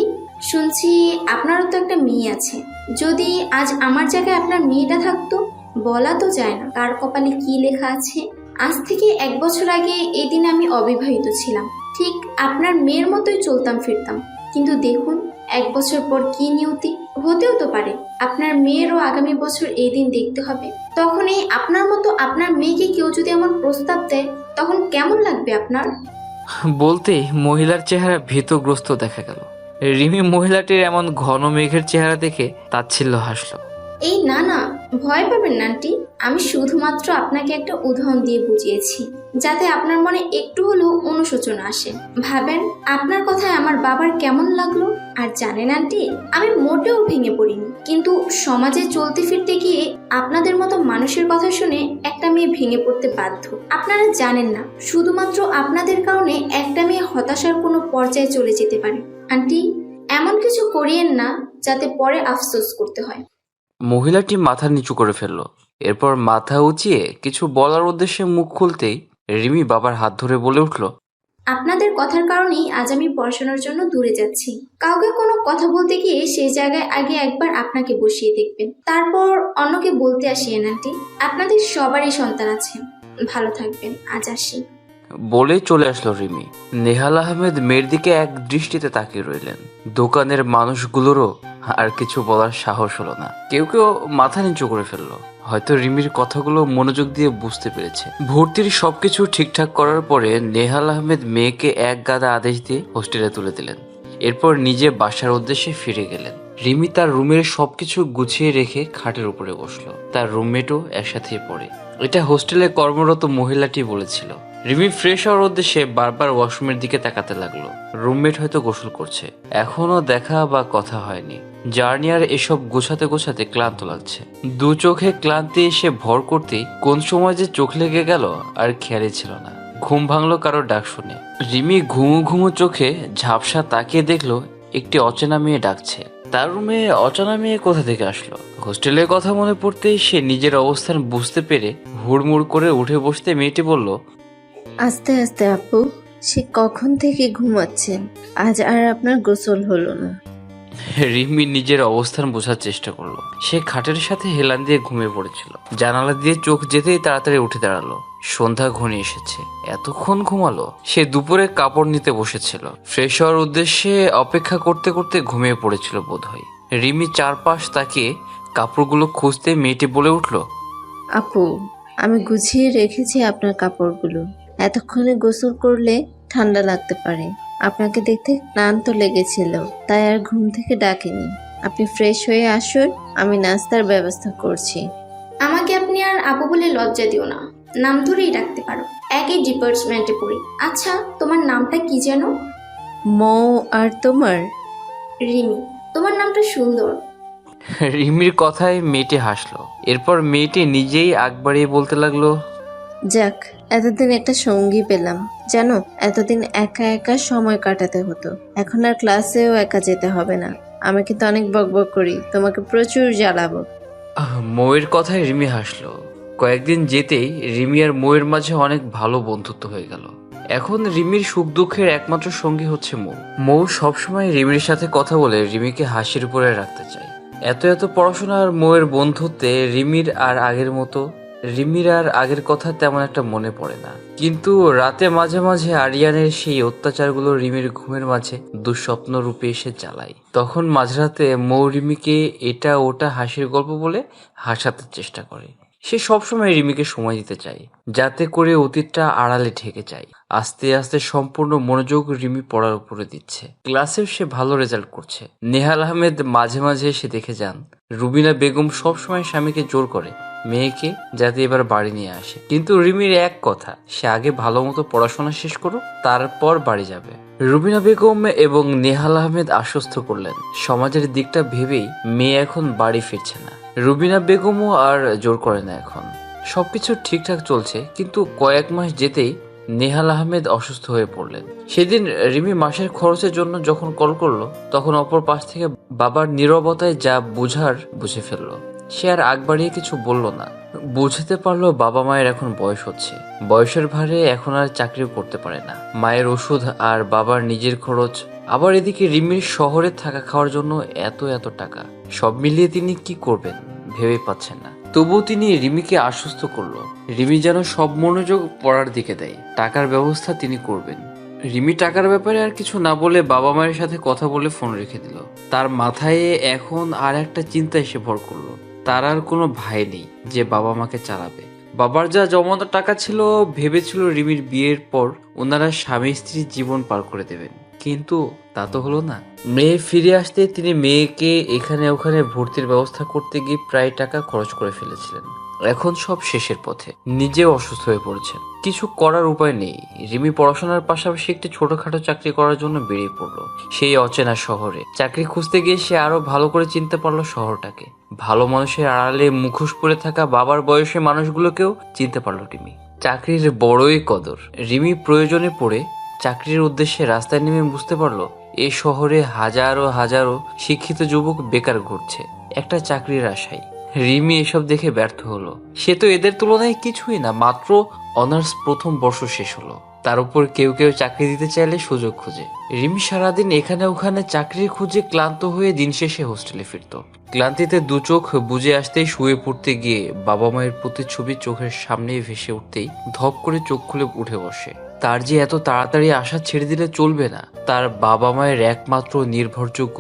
শুনছি আপনারও তো একটা মেয়ে আছে। যদি আজ আমার জায়গায় আপনার মেয়েটা থাকতো, বলা তো যায় না কার কপালে কি লেখা আছে। আজ থেকে 1 বছর আগে এই দিন আমি অবিবাহিত ছিলাম, ঠিক আপনার মেয়ের মতোই চলতাম ফিরতাম। কিন্তু দেখুন 1 বছর পর কি নিয়তি। হতেও তো পারে আপনার মেয়েরও আগামী বছর এই দিন দেখতে হবে। তখন এই আপনার মতো আপনার মেয়েকে কেউ যদি এমন প্রস্তাব দেয়, তখন কেমন লাগবে আপনার? বলতেই মহিলার চেহারা ভীতগ্রস্ত দেখা গেল। রিমি মহিলাটির এমন ঘন মেঘের চেহারা দেখে তাচ্ছিল্য হাসলো। এই না না, ভয় পাবেন না আন্টি। আমি শুধুমাত্র আপনাকে একটা উদাহরণ দিয়ে বুঝিয়েছি, যাতে আপনার মনে একটু হলেও অনুশোচনা আসে। ভাবেন আপনার কথায় আমার বাবার কেমন লাগলো। আর জানেন আন্টি, আমি মোটেও ভেঙে পড়িনি, কিন্তু সমাজে চলতে ফিরতে গিয়ে আপনাদের মতো মানুষের কথা শুনে একটা মেয়ে ভেঙে পড়তে বাধ্য। আপনারা জানেন না, শুধুমাত্র আপনাদের কারণে একটা মেয়ে হতাশার কোনো পর্যায়ে চলে যেতে পারে। আন্টি, এমন কিছু করিয়েন না যাতে পরে আফসোস করতে হয়। মহিলাটি মাথা নিচু করে ফেলল। এরপর মাথা উঁচিয়ে কিছু বলার উদ্দেশ্যে মুখ খুলতেই রিমি বাবার হাত ধরে বলে উঠল, আপনাদের কথার কারণেই আজ আমি পড়াশোনার জন্য দূরে যাচ্ছি। কাউকে কোনো কথা বলতে গিয়ে সেই জায়গায় আগে একবার আপনাকে বসিয়ে দেখবেন, তারপর অন্যকে বলতে আসিয়েন আন্টি। আপনাদের সবারই সন্তান আছে। ভালো থাকবেন, আজ আসি। বলে চলে আসলো রিমি। নেহাল আহমেদ মেয়ের দিকে এক দৃষ্টিতে তাকিয়ে রইলেন। দোকানের মানুষগুলোরও আর কিছু বলার সাহস হলো না। কেউ কেউ মাথা নিচু করে ফেললো, হয়তো রিমির কথাগুলো মনোযোগ দিয়ে বুঝতে পেরেছে। ভর্তির সবকিছু ঠিকঠাক করার পরে নেহাল আহমেদ মেয়েকে এক গাদা আদেশ দিয়ে হোস্টেলে তুলে দিলেন। এরপর নিজে বাসার উদ্দেশ্যে ফিরে গেলেন। রিমি তার রুমের সবকিছু গুছিয়ে রেখে খাটের উপরে বসলো। তার রুমমেটও একসাথেই পড়ে। এটা হোস্টেলে কর্মরত মহিলাটি বলেছিল। রিমি ফ্রেশ হওয়ার উদ্দেশ্যে বারবার ওয়াশরুমের দিকে তাকাতে লাগলো। রুমমেট হয়তো গোসল করছে। এখনো দেখা বা কথা হয়নি। জার্নি আর এসব গোছাতে গোছাতে ক্লান্ত লাগছে। দু চোখে ক্লান্তি এসে ভর করতেই কোন সময় যে চোখ লেগে গেল আর খেয়ালই ছিল না। ঘুম ভাঙলো কারোর ডাক শুনে। রিমি ঘুমু ঘুমু চোখে ঝাপসা তাকিয়ে দেখলো একটি অচেনা মেয়ে ডাকছে। তার রুমে অচেনা মেয়ে কোথা থেকে আসলো? হোস্টেলের কথা মনে পড়তেই সে নিজের অবস্থান বুঝতে পেরে হুড়মুড় করে উঠে বসতে মেয়েটি বলল, আস্তে আস্তে আপু, সে কখন থেকে ঘুমাচ্ছেন? আজ আর আপনার গোসল হলো না। রিমি নিজের অবস্থান বোঝার চেষ্টা করলো। সে খাটের সাথে হেলান দিয়ে ঘুমিয়ে পড়েছিল। জানালা দিয়ে চোখ যেতেই তাড়াতাড়ি উঠে দাঁড়ালো। সন্ধ্যা ঘনিয়ে এসেছে। এতক্ষণ ঘুমালো? সে দুপুরে কাপড় নিতে বসেছিল। ফ্রেশ হওয়ার উদ্দেশ্যে অপেক্ষা করতে করতে ঘুমিয়ে পড়েছিল বোধহয়। রিমি চারপাশ তাকিয়ে কাপড়গুলো খুঁজতে মেয়েটি বলে উঠল, আপু, আমি গুছিয়ে রেখেছি আপনার কাপড়গুলো। এতক্ষণে গোসল করলে ঠান্ডা লাগতে পারে। আপনাকে দেখতে ক্লান্ত লেগেছিল, তাই আর ঘুম থেকে ডাকিনি। আপনি ফ্রেশ হয়ে আসুন, আমি নাস্তার ব্যবস্থা করছি। আমাকে আপনি আর আপু বলে লজ্জা দিও না, নাম ধরেই ডাকতে পারো। একই ডিপার্টমেন্টে পড়ি। আচ্ছা, তোমার নামটা কি যেন? মৌ। আর তোমার? রিমি। তোমার নামটা সুন্দর। রিমির কথায় মেয়েটি হাসলো। এরপর মেয়েটি নিজেই আগ বাড়িয়ে বলতে লাগলো, যাক, এতদিন একটা সঙ্গী পেলাম। জানো, এতদিন একা একা সময় কাটাতে হতো। এখন আর ক্লাসেও একা যেতে হবে না। আমি কিন্তু অনেক বকবক করি, তোমাকে প্রচুর জ্বালাবো। মৌয়ের কথায় রিমি হাসলো। কয়েকদিন যেতেই রিমি আর মৌয়ের মাঝে অনেক ভালো বন্ধুত্ব হয়ে গেল। এখন রিমির সুখ দুঃখের একমাত্র সঙ্গী হচ্ছে মৌ। মৌ সবসময় রিমির সাথে কথা বলে রিমিকে হাসির উপরে রাখতে চায়। এত এত পড়াশোনার মৌয়ের বন্ধুত্বে রিমির আর আগের কথা তেমন একটা মনে পড়ে না। কিন্তু রাতে মাঝে মাঝে আরিয়ানের সেই অত্যাচারগুলো রিমির ঘুমের মাঝে দুঃস্বপ্ন রূপে এসে জ্বালায়। তখন মাঝরাতে মৌ রিমিকে এটা ওটা হাসির গল্প বলে হাসাতে চেষ্টা করে। সে সবসময় রিমিকে সময় দিতে চায়, যাতে করে অতীতটা আড়ালে ঠেকে যায়। আস্তে আস্তে সম্পূর্ণ মনোযোগ রিমি পড়ার উপরে দিচ্ছে। ক্লাসেও সে ভালো রেজাল্ট করছে। নেহাল আহমেদ মাঝে মাঝে এসে দেখে যান। রুবিনা বেগম সবসময় স্বামীকে জোর করে মেয়েকে যাতে এবার বাড়ি নিয়ে আসে। কিন্তু রিমির এক কথা, সে আগে ভালো মতো পড়াশোনা শেষ করুক, তারপর বাড়ি যাবে। রুবিনা বেগম এবং নেহাল আহমেদ আশ্বস্ত করলেন। সমাজের দিকটা ভেবেই মেয়ে এখন বাড়ি ফিরছে না। রুবিনা বেগমও আর জোর করে না। এখন সবকিছু ঠিকঠাক চলছে, কিন্তু কয়েক মাস যেতেই নেহাল আহমেদ অসুস্থ হয়ে পড়লেন। সেদিন রিমি মাসের খরচের জন্য যখন কল করলো, তখন অপর পাশ থেকে বাবার নীরবতায় যা বুঝার বুঝে ফেললো। সে আর আগ বাড়িয়ে কিছু বলল না। বুঝতে পারলো বাবা মায়ের এখন বয়স হচ্ছে। বয়সের ভারে এখন আর চাকরিও করতে পারে না। মায়ের ওষুধ আর বাবার নিজের খরচ, আবার এদিকে রিমির শহরে থাকা খাওয়ার জন্য এত এত টাকা, সব মিলিয়ে তিনি কি করবেন ভেবে পাচ্ছেন না। তো তবুও তিনি রিমিকে আশ্বস্ত করলো রিমি যেন সব মনোযোগ পড়ার দিকে দেয়, টাকার ব্যবস্থা তিনি করবেন। রিমি টাকার ব্যাপারে আর কিছু না বলে বাবা মায়ের সাথে কথা বলে ফোন রেখে দিল। তার মাথায় এখন আর একটা চিন্তা এসে ভর করলো, তার আর কোনো ভাই নেই যে বাবা মাকে চালাবে। বাবার যা জমানো টাকা ছিল, ভেবেছিল রিমির বিয়ের পর ওনারা স্বামী স্ত্রীর জীবন পার করে দেবেন, কিন্তু তা তো হলো না। মেয়ে ফিরে আসতে তিনি মেয়েকে এখানে ওখানে ভর্তির ব্যবস্থা করতে গিয়ে প্রায় টাকা খরচ করে ফেলেছিলেন। এখন সব শেষের পথে, নিজেও অসুস্থ হয়ে পড়েছেন, কিছু করার উপায় নেই। রিমি পড়াশোনার পাশাপাশি একটি ছোটখাটো চাকরি করার জন্য বেরিয়ে পড়লো সেই অচেনা শহরে। চাকরি খুঁজতে গিয়ে সে আরো ভালো করে চিনতে পারলো শহরটাকে। ভালো মানুষের আড়ালে মুখোশ পরে থাকা বাবার বয়সী মানুষগুলোকেও চিনতে পারলো রিমি। চাকরির বড়ই কদর। রিমি প্রয়োজনে পড়ে চাকরির উদ্দেশ্যে রাস্তায় নেমে বুঝতে পারলো এই শহরে হাজারো হাজারো শিক্ষিত যুবক বেকার ঘুরছে একটা চাকরির আশায়। রিমি এসব দেখে ব্যর্থ হলো। সে তো এদের তুলনায় কিছুই না, মাত্র অনার্স প্রথম বর্ষ শেষ হলো, তার উপর কেউ কেউ চাকরি দিতে চাইলে সুযোগ খোঁজে। রিমি সারাদিন এখানে ওখানে চাকরি খুঁজে ক্লান্ত হয়ে দিন শেষে হোস্টেলে ফিরত। ক্লান্তিতে দু চোখ বুজে আসতেই শুয়ে পড়তে গিয়ে বাবা মায়ের প্রতিচ্ছবি চোখের সামনে ভেসে উঠতেই ধপ করে চোখ খুলে উঠে বসে। তার যে এত তাড়াতাড়ি আশা ছেড়ে দিলে চলবে না। তার বাবা মায়ের একমাত্র নির্ভরযোগ্য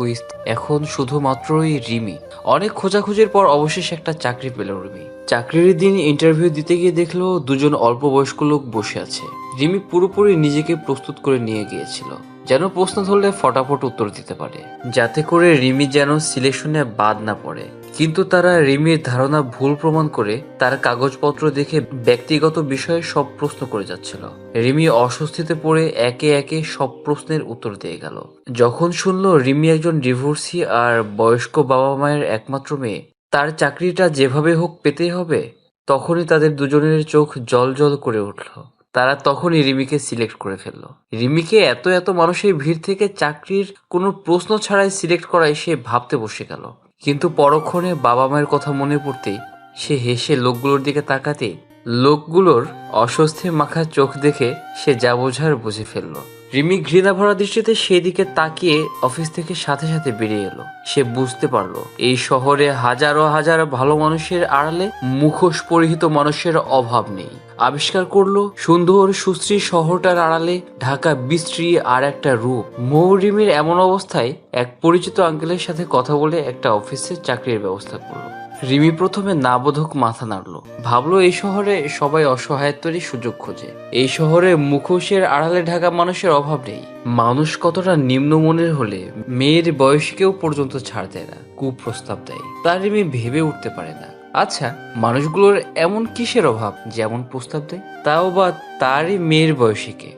এখন শুধুমাত্রই রিমি। অনেক খোঁজাখুঁজির পর অবশেষে একটা চাকরি পেল রিমি। চাকরির দিন ইন্টারভিউ দিতে গিয়ে দেখলো দুজন অল্প বয়স্ক লোক বসে আছে। রিমি পুরোপুরি নিজেকে প্রস্তুত করে নিয়ে গিয়েছিল, যেন প্রশ্ন ধরলে ফটাফট উত্তর দিতে পারে, যাতে করে রিমি যেন সিলেকশনে বাদ না পড়ে। কিন্তু তারা রিমির ধারণা ভুল প্রমাণ করে তার কাগজপত্র দেখে ব্যক্তিগত বিষয়ে সব প্রশ্ন করে যাচ্ছিল। রিমি অস্বস্তিতে পড়ে একে একে সব প্রশ্নের উত্তর দিয়ে গেল। যখন শুনলো রিমি একজন ডিভোর্সি আর বয়স্ক বাবা মায়ের একমাত্র মেয়ে, তার চাকরিটা যেভাবে হোক পেতেই হবে, তখনই তাদের দুজনের চোখ জল জল করে উঠল। তারা তখনই রিমিকে সিলেক্ট করে ফেললো। রিমিকে এত এত মানুষের ভিড় থেকে চাকরির কোনো প্রশ্ন ছাড়াই সিলেক্ট করায় সে ভাবতে বসে গেল। কিন্তু পরক্ষণে বাবা মায়ের কথা মনে পড়তেই সে হেসে লোকগুলোর দিকে তাকাতে লোকগুলোর অস্বস্তি মাখা চোখ দেখে সে যা বোঝার বুঝে ফেললো। রিমি ঘৃণা ভরা দৃষ্টিতে সেদিকে তাকিয়ে অফিস থেকে সাথে সাথে বেরিয়ে এলো। সে বুঝতে পারলো এই শহরে হাজারো হাজার ভালো মানুষের আড়ালে মুখোশ পরিহিত মানুষের অভাব নেই। আবিষ্কার করলো সুন্দর সুশ্রী শহরটার আড়ালে ঢাকা বিশ্রী আর একটা রূপ। রিমির এমন অবস্থায় এক পরিচিত আঙ্কেলের সাথে কথা বলে একটা অফিসে চাকরির ব্যবস্থা করলো। রিমি প্রথমে নাবোধক মাথা নাড়লো, ভাবলো এই শহরে সবাই অসহায়ত্বেরই সুযোগ খোঁজে। এই শহরে মুখোশের আড়ালে ঢাকা মানুষের অভাব নেই। মানুষ কতটা নিম্ন মনের হলে মেয়ের বয়সকেও পর্যন্ত ছাড় দেয় না, কুপ্রস্তাব দেয়, তার রিমি ভেবে উঠতে পারে না। আচ্ছা, মানুষগুলোর এমন কিসের অভাব যেমন প্রস্তাব দেয়, তাও বা তারই মেয়ের বয়সীকে।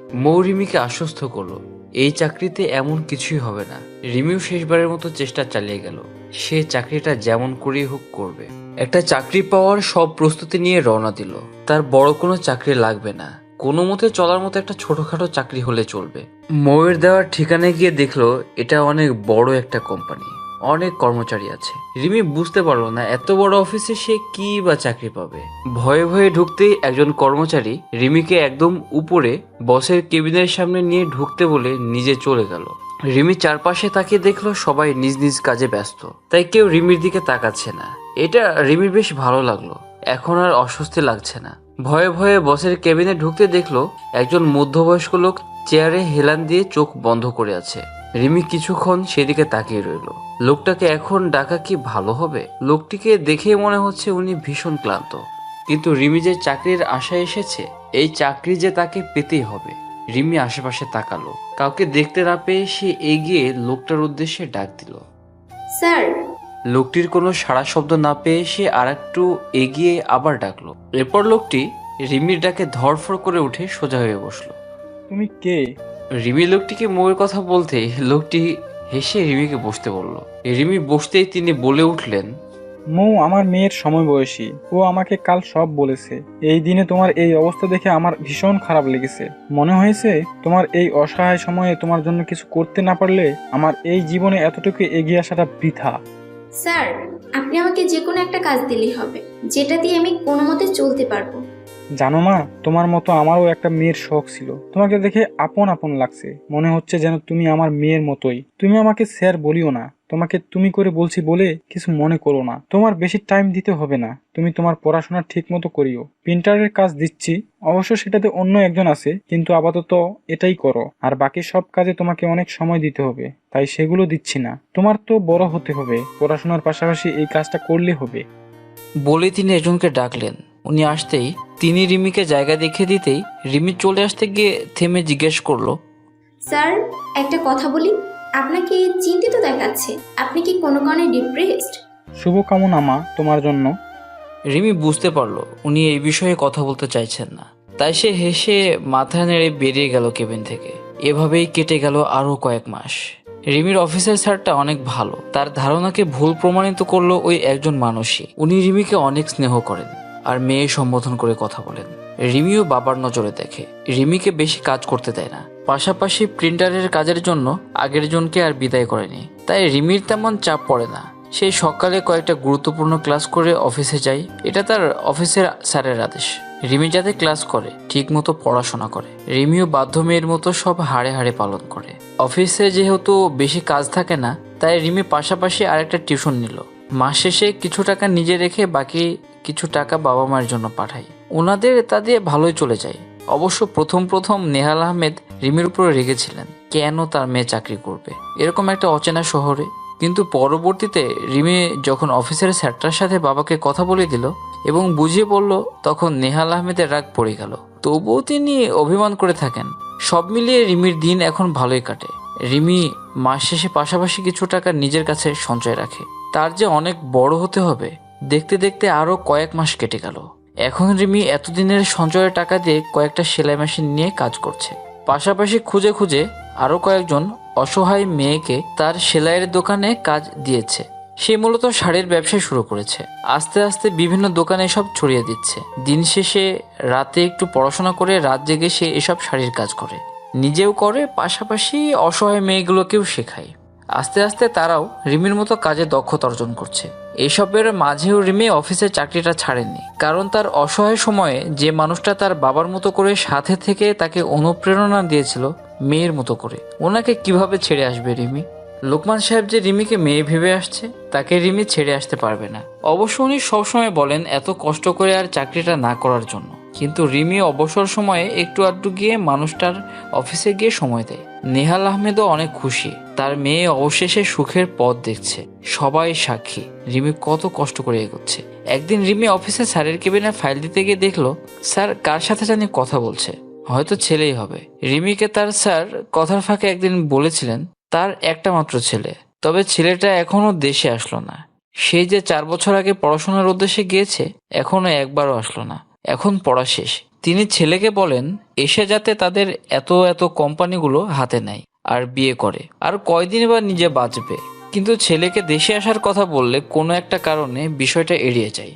রিমিকে আশ্বস্ত করলো এই চাকরিতে এমন কিছুই হবে না। রিমিও শেষবারের মতো চেষ্টা চালিয়ে গেল। সে চাকরিটা যেমন করেই হোক করবে। একটা চাকরি পাওয়ার সব প্রস্তুতি নিয়ে রওনা দিল। তার বড় কোনো চাকরি লাগবে না, কোনো মতে চলার মতো একটা ছোটখাটো চাকরি হলে চলবে। ময়ের দেওয়ার ঠিকানায় গিয়ে দেখলো এটা অনেক বড় একটা কোম্পানি, অনেক কর্মচারী আছে। রিমি বুঝতে পারলো না এত বড় অফিসে সে কি বা চাকরি পাবে। ভয়ে ভয়ে ঢুকতেই একজন কর্মচারী রিমিকে একদম উপরে বসের কেবিনের সামনে নিয়ে ঢুকতে বলে নিজে চলে গেল। রিমি চারপাশে তাকিয়ে দেখলো সবাই নিজ নিজ কাজে ব্যস্ত, তাই কেউ রিমির দিকে তাকাচ্ছে না। এটা রিমির বেশ ভালো লাগলো, এখন আর অস্বস্তি লাগছে না। ভয়ে ভয়ে বসের কেবিনে ঢুকতে দেখলো একজন মধ্যবয়স্ক লোক চেয়ারে হেলান দিয়ে চোখ বন্ধ করে আছে। রিমি কিছুক্ষণ সেদিকে তাকিয়ে রইল। লোকটাকে এখন ডাকা কি ভালো হবে? লোকটিকে দেখে মনে হচ্ছে উনি ভীষণ ক্লান্ত। কিন্তু রিমি যে চাকরির আশায় এসেছে, এই চাকরি যে তাকে পেতেই হবে। রিমি আশেপাশে তাকালো, কাউকে দেখতে না পেয়ে সে এগিয়ে লোকটার উদ্দেশ্যে ডাক দিল, স্যার। লোকটির কোনো সাড়া শব্দ না পেয়ে সে আর একটু এগিয়ে আবার ডাকলো। এরপর লোকটি রিমির ডাকে ধরফর করে উঠে সোজা হয়ে বসলো। তুমি কে? রিমি লোকটিকে মোয়ের কথা বলতেই লোকটি হেসে রিমিকে বসতে বলল। রিমি বসতেই তিনি বলে উঠলেন, মৌ আমার মেয়ের সময় বয়সী, ও আমাকে কাল সব বলেছে। এই দিনে তোমার এই অবস্থা দেখে আমার ভীষণ খারাপ লেগেছে। মনে হয়েছে তোমার এই অসহায় সময়ে তোমার জন্য কিছু করতে না পারলে আমার এই জীবনে এতটুকু এগিয়ে আসাটা বৃথা। স্যার, আপনি আমাকে যে কোনো একটা কাজ দিলেই হবে, যেটা দিয়ে আমি কোনো মতে চলতে পারবো। জানো মা, তোমার মতো আমারও একটা মেয়ের শখ ছিল। তোমাকে দেখে আপন আপন লাগছে, মনে হচ্ছে যেন তুমি আমার মেয়ের মতোই। তুমি আমাকে স্যার বলিও না, তোমাকে তুমি করে বলছি বলে কিছু মনে করো না। তোমার বেশি টাইম দিতে হবে না, তুমি তোমার পড়াশোনা ঠিক মতো করিও। প্রিন্টারের কাজ দিচ্ছি, অবশ্য সেটাতে অন্য একজন আছে, কিন্তু আপাতত এটাই করো। আর বাকি সব কাজে তোমাকে অনেক সময় দিতে হবে, তাই সেগুলো দিচ্ছি না। তোমার তো বড় হতে হবে, পড়াশোনার পাশাপাশি এই কাজটা করলে হবে। বলে তিনি একজনকে ডাকলেন। উনি আসতেই তিনি রিমিকে জায়গা দেখিয়ে দিতেই রিমি চলে আসতে গিয়ে থেমে জিজ্ঞেস করলো, স্যার, একটা কথা বলি। আপনাকে চিন্তিত দেখাচ্ছে। আপনি কি কোনো কারণে ডিপ্রেসড? শুভকামনা মা তোমার জন্য। রিমি বুঝতে পারলো উনি এই বিষয়ে কথা বলতে চাইছেন না, তাই সে হেসে মাথা নেড়ে বেরিয়ে গেল কেবিন থেকে। এভাবেই কেটে গেল আরো কয়েক মাস। রিমির অফিসের স্যারটা অনেক ভালো, তার ধারণাকে ভুল প্রমাণিত করলো ওই একজন মানুষই। উনি রিমিকে অনেক স্নেহ করেন আর মেয়ে সম্বোধন করে কথা বলেন। রিমিও বাবার নজরে দেখে, রিমিকে বেশি কাজ করতে দেয় না। পাশাপাশি প্রিন্টারের কাজের জন্য আগের জনকে আর বিদায় করেনি, তাই রিমির তেমন চাপ পড়ে না। সেই সকালে কয়েকটা গুরুত্বপূর্ণ ক্লাস করে অফিসে যায়, এটা তার অফিসের স্যারের আদেশ। রিমি যাতে ক্লাস করে, ঠিক মতো পড়াশোনা করে। রিমিও বাধ্য মেয়ের মতো সব হাড়ে হাড়ে পালন করে। অফিসে যেহেতু বেশি কাজ থাকে না, তাই রিমি পাশাপাশি আরেকটা টিউশন নিল। মাস শেষে কিছু টাকা নিজে রেখে বাকি কিছু টাকা বাবা মায়ের জন্য পাঠায়। ওনাদের তা দিয়ে ভালোই চলে যায়। অবশ্য প্রথম প্রথম নেহাল আহমেদ রিমির উপরে রেগেছিলেন, কেন তার মেয়ে চাকরি করবে এরকম একটা অচেনা শহরে। কিন্তু পরবর্তীতে রিমি যখন অফিসের স্যারটার সাথে বাবাকে কথা বলে দিল এবং বুঝিয়ে বলল, তখন নেহাল আহমেদের রাগ পড়ে গেল। তবুও তিনি অভিমান করে থাকেন। সব মিলিয়ে রিমির দিন এখন ভালোই কাটে। রিমি মাস শেষে পাশাপাশি কিছু টাকা নিজের কাছে সঞ্চয় রাখে। তার যে অনেক বড় হতে হবে, দেখতে দেখতে আরো কয়েক মাস কেটে গেল। এখন রিমি এতদিনের সঞ্চয়ের টাকা দিয়ে কয়েকটা সেলাই মেশিন নিয়ে কাজ করছে। পাশাপাশি খুঁজে খুঁজে আরো কয়েকজন অসহায় মেয়েকে তার সেলাইয়ের দোকানে কাজ দিয়েছে। সে মূলত শাড়ির ব্যবসা শুরু করেছে। আস্তে আস্তে বিভিন্ন দোকানে সব ছড়িয়ে দিচ্ছে। দিন শেষে রাতে একটু পড়াশোনা করে রাত জেগে সে এসব শাড়ির কাজ করে, নিজেও করে, পাশাপাশি অসহায় মেয়েগুলোকেও শেখায়। আস্তে আস্তে তারাও রিমির মতো কাজে দক্ষতা অর্জন করছে। এসবের মাঝেও রিমি অফিসের চাকরিটা ছাড়েনি, কারণ তার অসহায় সময়ে যে মানুষটা তার বাবার মতো করে সাথে থেকে তাকে অনুপ্রেরণা দিয়েছিল মেয়ের মতো করে, ওনাকে কিভাবে ছেড়ে আসবে রিমি? লোকমান সাহেব যে রিমিকে মেয়ে ভেবে আসছে, তাকে রিমি ছেড়ে আসতে পারবে না। অবশ্য উনি সবসময় বলেন এত কষ্ট করে আর চাকরিটা না করার জন্য, কিন্তু রিমি অবসর সময়ে একটু আধটু গিয়ে মানুষটার অফিসে গিয়ে সময় দেয়। নেহাল আহমেদও অনেক খুশি, তার মেয়ে অবশেষে সুখের পথ দেখছে। সবাই সাক্ষী রিমি কত কষ্ট করে এগোচ্ছে। একদিন রিমি অফিসে স্যারের কেবিনে ফাইল দিতে গিয়ে দেখলো স্যার কার সাথে জানি কথা বলছে, হয়তো ছেলেই হবে। রিমিকে তার স্যার কথার ফাঁকে একদিন বলেছিলেন তার একটা মাত্র ছেলে, তবে ছেলেটা এখনো দেশে আসলো না। সেই যে 4 বছর আগে পড়াশোনার উদ্দেশ্যে গিয়েছে, এখনো একবারও আসলো না। এখন পড়া শেষ। তিনি ছেলেকে বলেন এসে যাতে তাদের এত এত কোম্পানিগুলো হাতে নেয় আর বিয়ে করে, আর কয়দিন বা নিজে বাঁচবে। কিন্তু ছেলেকে দেশে আসার কথা বললে কোনো একটা কারণে বিষয়টা এড়িয়ে যায়।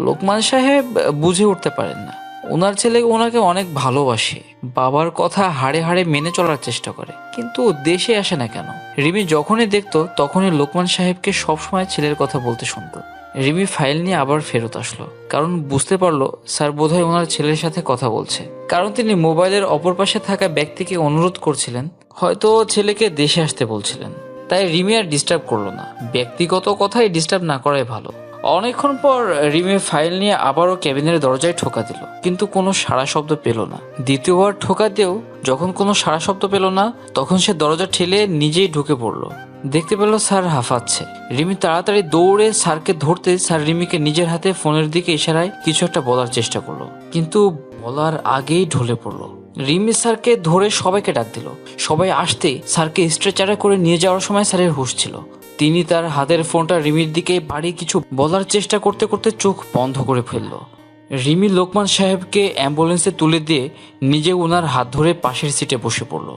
লোকমান সাহেব বুঝে উঠতে পারেন না, ওনার ছেলে ওনাকে অনেক ভালোবাসে, বাবার কথা হাড়ে হাড়ে মেনে চলার চেষ্টা করে, কিন্তু দেশে আসে না কেন? রিমি যখনই দেখতো তখনই লোকমান সাহেবকে সবসময় ছেলের কথা বলতে শুনতো। রিমি ফাইল নিয়ে আবার ফেরত আসলো, কারণ বুঝতে পারলো স্যার বোধহয় ওনার ছেলের সাথে কথা বলছে। কারণ তিনি মোবাইলের অপর পাশে থাকা ব্যক্তিকে অনুরোধ করছিলেন, হয়তো ছেলেকে দেশে আসতে বলছিলেন। তাই রিমি আর ডিস্টার্ব করলো না, ব্যক্তিগত কথাই ডিস্টার্ব না করাই ভালো। অনেকক্ষণ পর রিমি ফাইল নিয়ে আবারও ক্যাবিনের দরজায় ঠোকা দিল, কিন্তু কোনো সাড়া শব্দ পেল না। দ্বিতীয়বার ঠোকা দিয়েও যখন কোনো সাড়া শব্দ পেল না, তখন সে দরজা ঠেলে নিজেই ঢুকে পড়লো। দেখতে পেল স্যার হাঁফাচ্ছে। রিমি তাড়াতাড়ি দৌড়ে স্যারকে ধরতে স্যার রিমিকে নিজের হাতে ফোনের দিকে ইশারায় কিছু একটা বলার চেষ্টা করলো, কিন্তু বলার আগেই ঢলে পড়লো। রিমি স্যারকে ধরে সবাইকে ডাক দিল। সবাই আসতে স্যারকে স্ট্রেচারে করে নিয়ে যাওয়ার সময় স্যারের হুঁশ ছিল। তিনি তার হাতের ফোনটা রিমির দিকে বাড়িয়ে কিছু বলার চেষ্টা করতে করতে চোখ বন্ধ করে ফেলল। রিমি লোকমান সাহেবকে অ্যাম্বুলেন্সে তুলে দিয়ে নিজে ওনার হাত ধরে পাশের সিটে বসে পড়ল।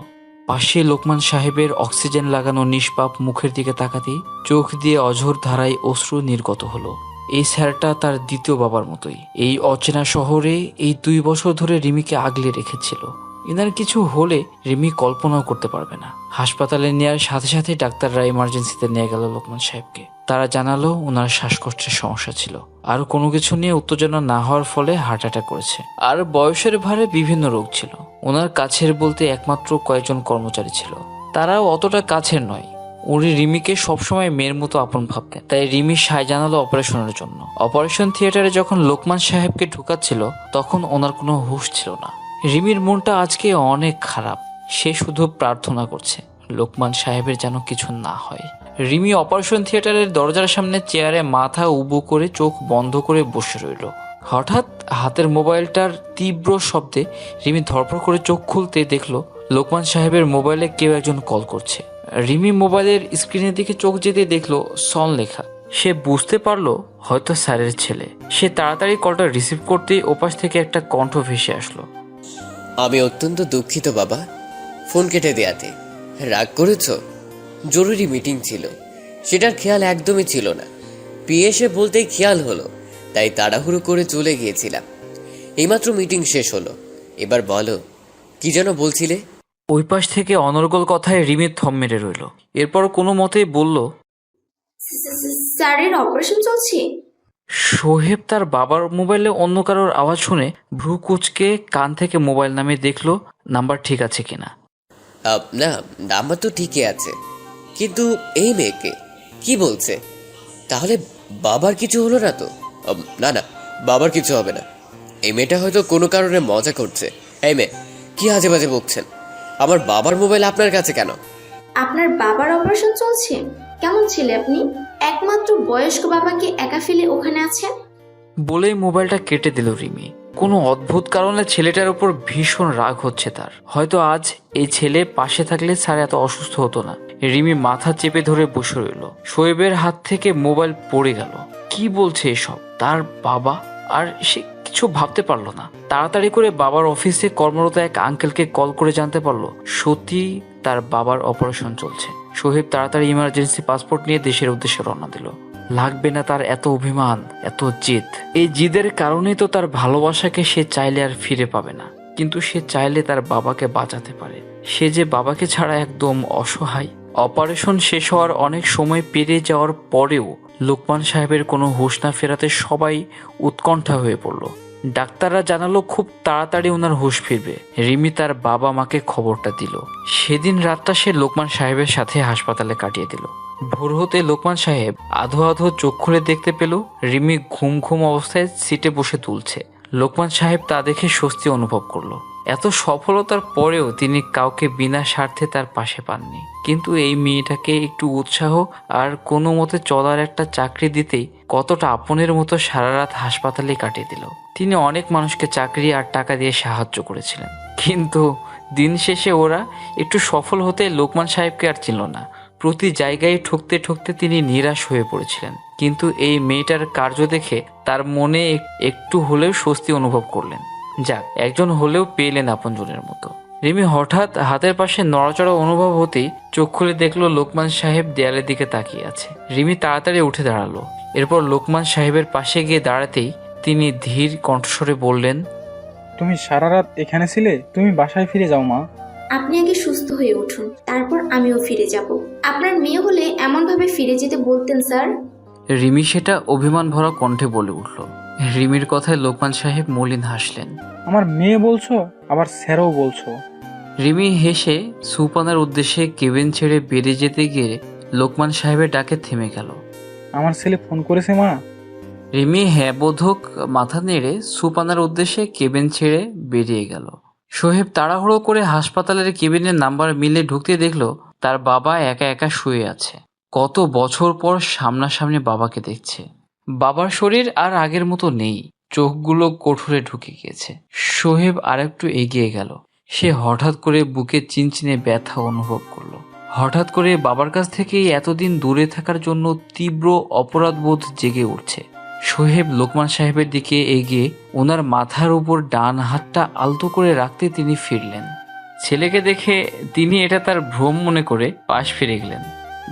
পাশে লোকমান সাহেবের অক্সিজেন লাগানো নিষ্পাপ মুখের দিকে তাকাতেই চোখ দিয়ে অঝোর ধারায় অশ্রু নির্গত হলো। এই স্যারটা তার দ্বিতীয় বাবার মতোই। এই অচেনা শহরে এই 2 বছর ধরে রিমিকে আগলে রেখেছিল। এনার কিছু হলে রিমি কল্পনাও করতে পারবে না। হাসপাতালে নেওয়ার সাথে সাথে ডাক্তাররা ইমার্জেন্সিতে নিয়ে গেল লোকমান সাহেবকে। তারা জানালো ওনার শ্বাসকষ্টের সমস্যা ছিল, আর কোনো কিছু নিয়ে উত্তেজনা না হওয়ার ফলে হার্ট অ্যাটাক করেছে, আর বয়সের ভারে বিভিন্ন রোগ ছিল। ওনার কাছের বলতে একমাত্র কয়েকজন কর্মচারী ছিল, তারাও অতটা কাছের নয়। উনি রিমিকে সবসময় মেয়ের মতো আপন ভাবতেন। তাই রিমি সায় জানালো অপারেশনের জন্য। অপারেশন থিয়েটারে যখন লোকমান সাহেবকে ঢুকাচ্ছিল তখন ওনার কোনো হুঁশ ছিল না। রিমির মনটা আজকে অনেক খারাপ। সে শুধু প্রার্থনা করছে লোকমান সাহেবের যেন কিছু না হয়। রিমি অপারেশন থিয়েটারের দরজার সামনে চেয়ারে মাথা উবু করে চোখ বন্ধ করে বসে রইল। হঠাৎ হাতের মোবাইলটার তীব্র শব্দে রিমি ধরপড় করে চোখ খুলতে দেখলো লোকমান সাহেবের মোবাইলে কেউ একজন কল করছে। রিমি মোবাইলের স্ক্রিনের দিকে চোখ যেতে দেখলো সন লেখা। সে বুঝতে পারলো হয়তো স্যারের ছেলে। সে তাড়াতাড়ি কলটা রিসিভ করতেই ওপাশ থেকে একটা কণ্ঠ ভেসে আসলো। আমি অত্যন্ত দুঃখিত বাবা, ফোন কেটে দেয়াতে। রাগ করেছ? জরুরি মিটিং ছিল, সেটার খেয়াল একদমই ছিল না। পিএসএ বলতেই খেয়াল হলো, তাই তাড়াহুড়ো করে চলে গিয়েছিলাম। এইমাত্র মিটিং শেষ হলো। এবার বলো, কি যেন বলছিলে? ওই পাশ থেকে অনর্গল কথায় রিমি থম মেরে রইল। এরপর কোনো মতেই বলল, স্যারের অপারেশন চলছে। সোহেব তার বাবার মোবাইলে অন্য কারোর আওয়াজ শুনে ভ্রু কুচকে কান থেকে মোবাইল নামিয়ে দেখলো নাম্বার ঠিক আছে কিনা। না, নাম্বার তো ঠিকই আছে, কিন্তু এই মেয়েকে কি বলছে? তাহলে বাবার কিছু হলো না তো? না না, বাবার কিছু হবে না। এই মেয়েটা হয়তো কোনো কারণে মজা করছে। এই মেয়ে, কি আজে বাজে বকছেন? আমার বাবার মোবাইল আপনার কাছে কেন? আপনার বাবার অপারেশন চলছে? কেমন ছেলে আপনি, একমাত্র বয়স্ক বাবাকে একা ফেলে ওখানে আছেন? বলেই মোবাইলটা কেটে দিল রিমি। কোনো অদ্ভুত কারণে ছেলেটার উপর ভীষণ রাগ হচ্ছে তার। হয়তো আজ এই ছেলে পাশে থাকলে স্যার এত অসুস্থ হতো না। রিমি মাথা চেপে ধরে বসে রইল। শোয়েবের হাত থেকে মোবাইল পড়ে গেল। কি বলছে এসব? তার বাবা? আর সে কিছু ভাবতে পারলো না। তাড়াতাড়ি করে বাবার অফিসে কর্মরত এক আঙ্কেলকে কল করে জানতে পারলো সত্যি তার বাবার অপারেশন চলছে। সোহেব তাড়াতাড়ি ইমার্জেন্সি পাসপোর্ট নিয়ে দেশের উদ্দেশ্যে রওনা দিল। লাগবে না তার এত অভিমান, এত জিদ। এই জিদের কারণেই তো তার ভালোবাসাকে সে চাইলে আর ফিরে পাবে না। কিন্তু সে চাইলে তার বাবাকে বাঁচাতে পারে। সে যে বাবাকে ছাড়া একদম অসহায়। অপারেশন শেষ হওয়ার অনেক সময় পেরিয়ে যাওয়ার পরেও লোকমান সাহেবের কোনো হুঁশ না ফেরাতে সবাই উৎকণ্ঠা হয়ে পড়ল। ডাক্তাররা জানালো খুব তাড়াতাড়ি ওনার হুঁশ ফিরবে। রিমি তার বাবা মাকে খবরটা দিল। সেদিন রাতটা সে লোকমান সাহেবের সাথে হাসপাতালে কাটিয়ে দিল। ভোর হতে লোকমান সাহেব আধো আধো চোখ খুলে দেখতে পেল রিমি ঘুম ঘুম অবস্থায় সিটে বসে তুলছে। লোকমান সাহেব তা দেখে স্বস্তি অনুভব করলো। এত সফলতার পরেও তিনি কাউকে বিনা স্বার্থে তার পাশে পাননি। কিন্তু এই মেয়েটাকে একটু উৎসাহ আর কোনো মতে চলার একটা চাকরি দিতেই কতটা আপনের মতো সারা রাত হাসপাতালে কাটিয়ে দিল। তিনি অনেক মানুষকে চাকরি আর টাকা দিয়ে সাহায্য করেছিলেন, কিন্তু দিন শেষে ওরা একটু সফল হতে লোকমান সাহেবকে আর চিনল না। প্রতি জায়গায় ঠকতে ঠকতে তিনি নিরাশ হয়ে পড়েছিলেন। কিন্তু এই মেয়েটার কার্য দেখে তার মনে একটু হলেও স্বস্তি অনুভব করলেন। যাক, একজন হলেও পেলেন আপনজনের মতো। রিমি হঠাৎ হাতের পাশে নড়াচড়া অনুভব হতেই চোখ খুলে দেখলো লোকমান সাহেব দেয়ালের দিকে তাকিয়ে আছে। রিমি তাড়াতাড়ি উঠে দাঁড়ালো। এরপর লোকমান সাহেবের পাশে গিয়ে দাঁড়াতেই তিনি ধীর কণ্ঠস্বরে বললেন, তুমি সারা রাত এখানে ছিলে? তুমি বাসায় ফিরে যাও মা। আপনি আগে সুস্থ হয়ে উঠুন, তারপর আমিও ফিরে যাব। আপনার মেয়ে হলে এমনভাবে ফিরে যেতে বলতেন স্যার। রিমি সেটা অভিমান ভরা কণ্ঠে বলে উঠল। রিমির কথায় লোকমান সাহেব মলিন হাসলেন। আমার মেয়ে বলছো, আবার স্যারও বলছো? রিমি হেসে সুপানার উদ্দেশ্যে কেবিন ছেড়ে বেরিয়ে যেতে গিয়ে লোকমান সাহেবের ডাকে থেমে গেল। আমার ছেলে ফোন করেছে মা? রিমি হ্যাঁ বোধক মাথা নেড়ে সুপানার উদ্দেশ্যে কেবিন ছেড়ে বেরিয়ে গেল। সোহেব তাড়াহুড়ো করে হাসপাতালের কেবিনের নাম্বার মিলে ঢুকতে দেখলো তার বাবা একা একা শুয়ে আছে। কত বছর পর সামনাসামনি বাবাকে দেখছে। বাবার শরীর আর আগের মতো নেই, চোখগুলো কোঠরে ঢুকে গিয়েছে। সোহেব আরেকটু এগিয়ে গেল। সে হঠাৎ করে বুকে চিনচিনে ব্যথা অনুভব করলো। হঠাৎ করে বাবার কাছ থেকে এতদিন দূরে থাকার জন্য তীব্র অপরাধবোধ জেগে উঠছে। সোহেব লোকমান সাহেবের দিকে এগিয়ে ওনার মাথার উপর ডান হাতটা আলতো করে রাখতে তিনি ফিরলেন। ছেলেকে দেখে তিনি এটা তার ভ্রম মনে করে পাশ ফিরে গেলেন।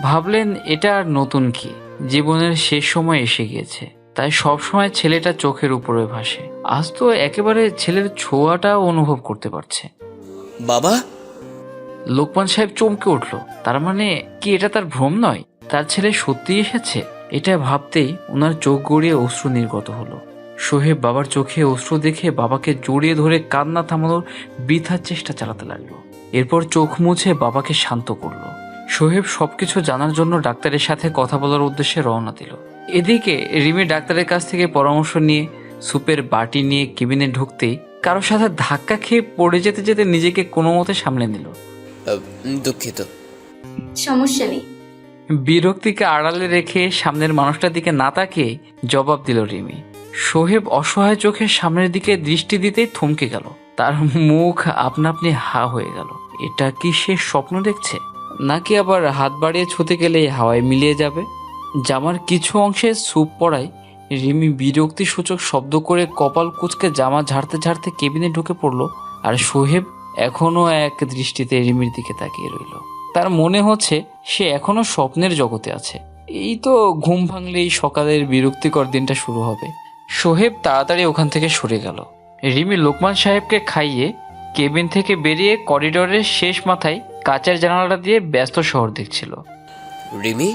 ভাবলেন এটা আর নতুন কি, জীবনের শেষ সময় এসে গিয়েছে, তাই সবসময় ছেলেটা চোখের উপরে ভাসে। আজ তো একেবারে ছেলের ছোঁয়াটাও অনুভব করতে পারছে। বাবা! লোকমান সাহেব চমকে উঠল। তার মানে কি এটা তার ভ্রম নয়, তার ছেলে সত্যি এসেছে? এটা ভাবতেই ওনার চোখ গড়িয়ে অশ্রু নির্গত হলো। সোহেব বাবার চোখে অশ্রু দেখে বাবাকে জড়িয়ে ধরে কান্না থামানোর বৃথা চেষ্টা চালাতে লাগলো। এরপর চোখ মুছে বাবাকে শান্ত করলো। সোহেব সবকিছু জানার জন্য ডাক্তারের সাথে কথা বলার উদ্দেশ্যে রওনা দিল। এদিকে রিমি ডাক্তারের কাছ থেকে পরামর্শ নিয়ে সুপের বাটি নিয়ে কেবিনে ঢুকতেই কারোর সাথে ধাক্কা খেয়ে পড়ে যেতে যেতে নিজেকে কোনো মতে সামলে নিল। দুঃখিত। সমস্যা নেই। বিরক্তিকে আড়ালে রেখে সামনের মানুষটার দিকে না তাকিয়ে জবাব দিল রিমি। সোহেব অসহায় চোখে সামনের দিকে দৃষ্টি দিতেই থমকে গেল। তার মুখ আপনা আপনি হা হয়ে গেল। এটা কি সে স্বপ্ন দেখছে, নাকি আবার হাত বাড়িয়ে ছুতে গেলেই হাওয়ায় মিলিয়ে যাবে? জামার কিছু অংশে স্যুপ পড়ায় রিমি বিরক্তি সূচক শব্দ করে কপাল কুঁচকে জামা ঝাড়তে ঝাড়তে কেবিনে ঢুকে পড়ল। আর সোহেব এখনো এক দৃষ্টিতে রিমির দিকে তাকিয়ে রইল। তার মনে হচ্ছে সে এখনো স্বপ্নের জগতে আছে। এই তো ঘুম ভাঙলেই সকালের বিরক্তিকর দিনটা শুরু হবে। সোহেব তাড়াতাড়ি ওখান থেকে সরে গেল। রিমি লোকমান সাহেবকে খাইয়ে কেবিন থেকে বেরিয়ে করিডোরের শেষ মাথায় কাচের জানালাটা দিয়ে ব্যস্ত শহর দেখছিল। রিমি?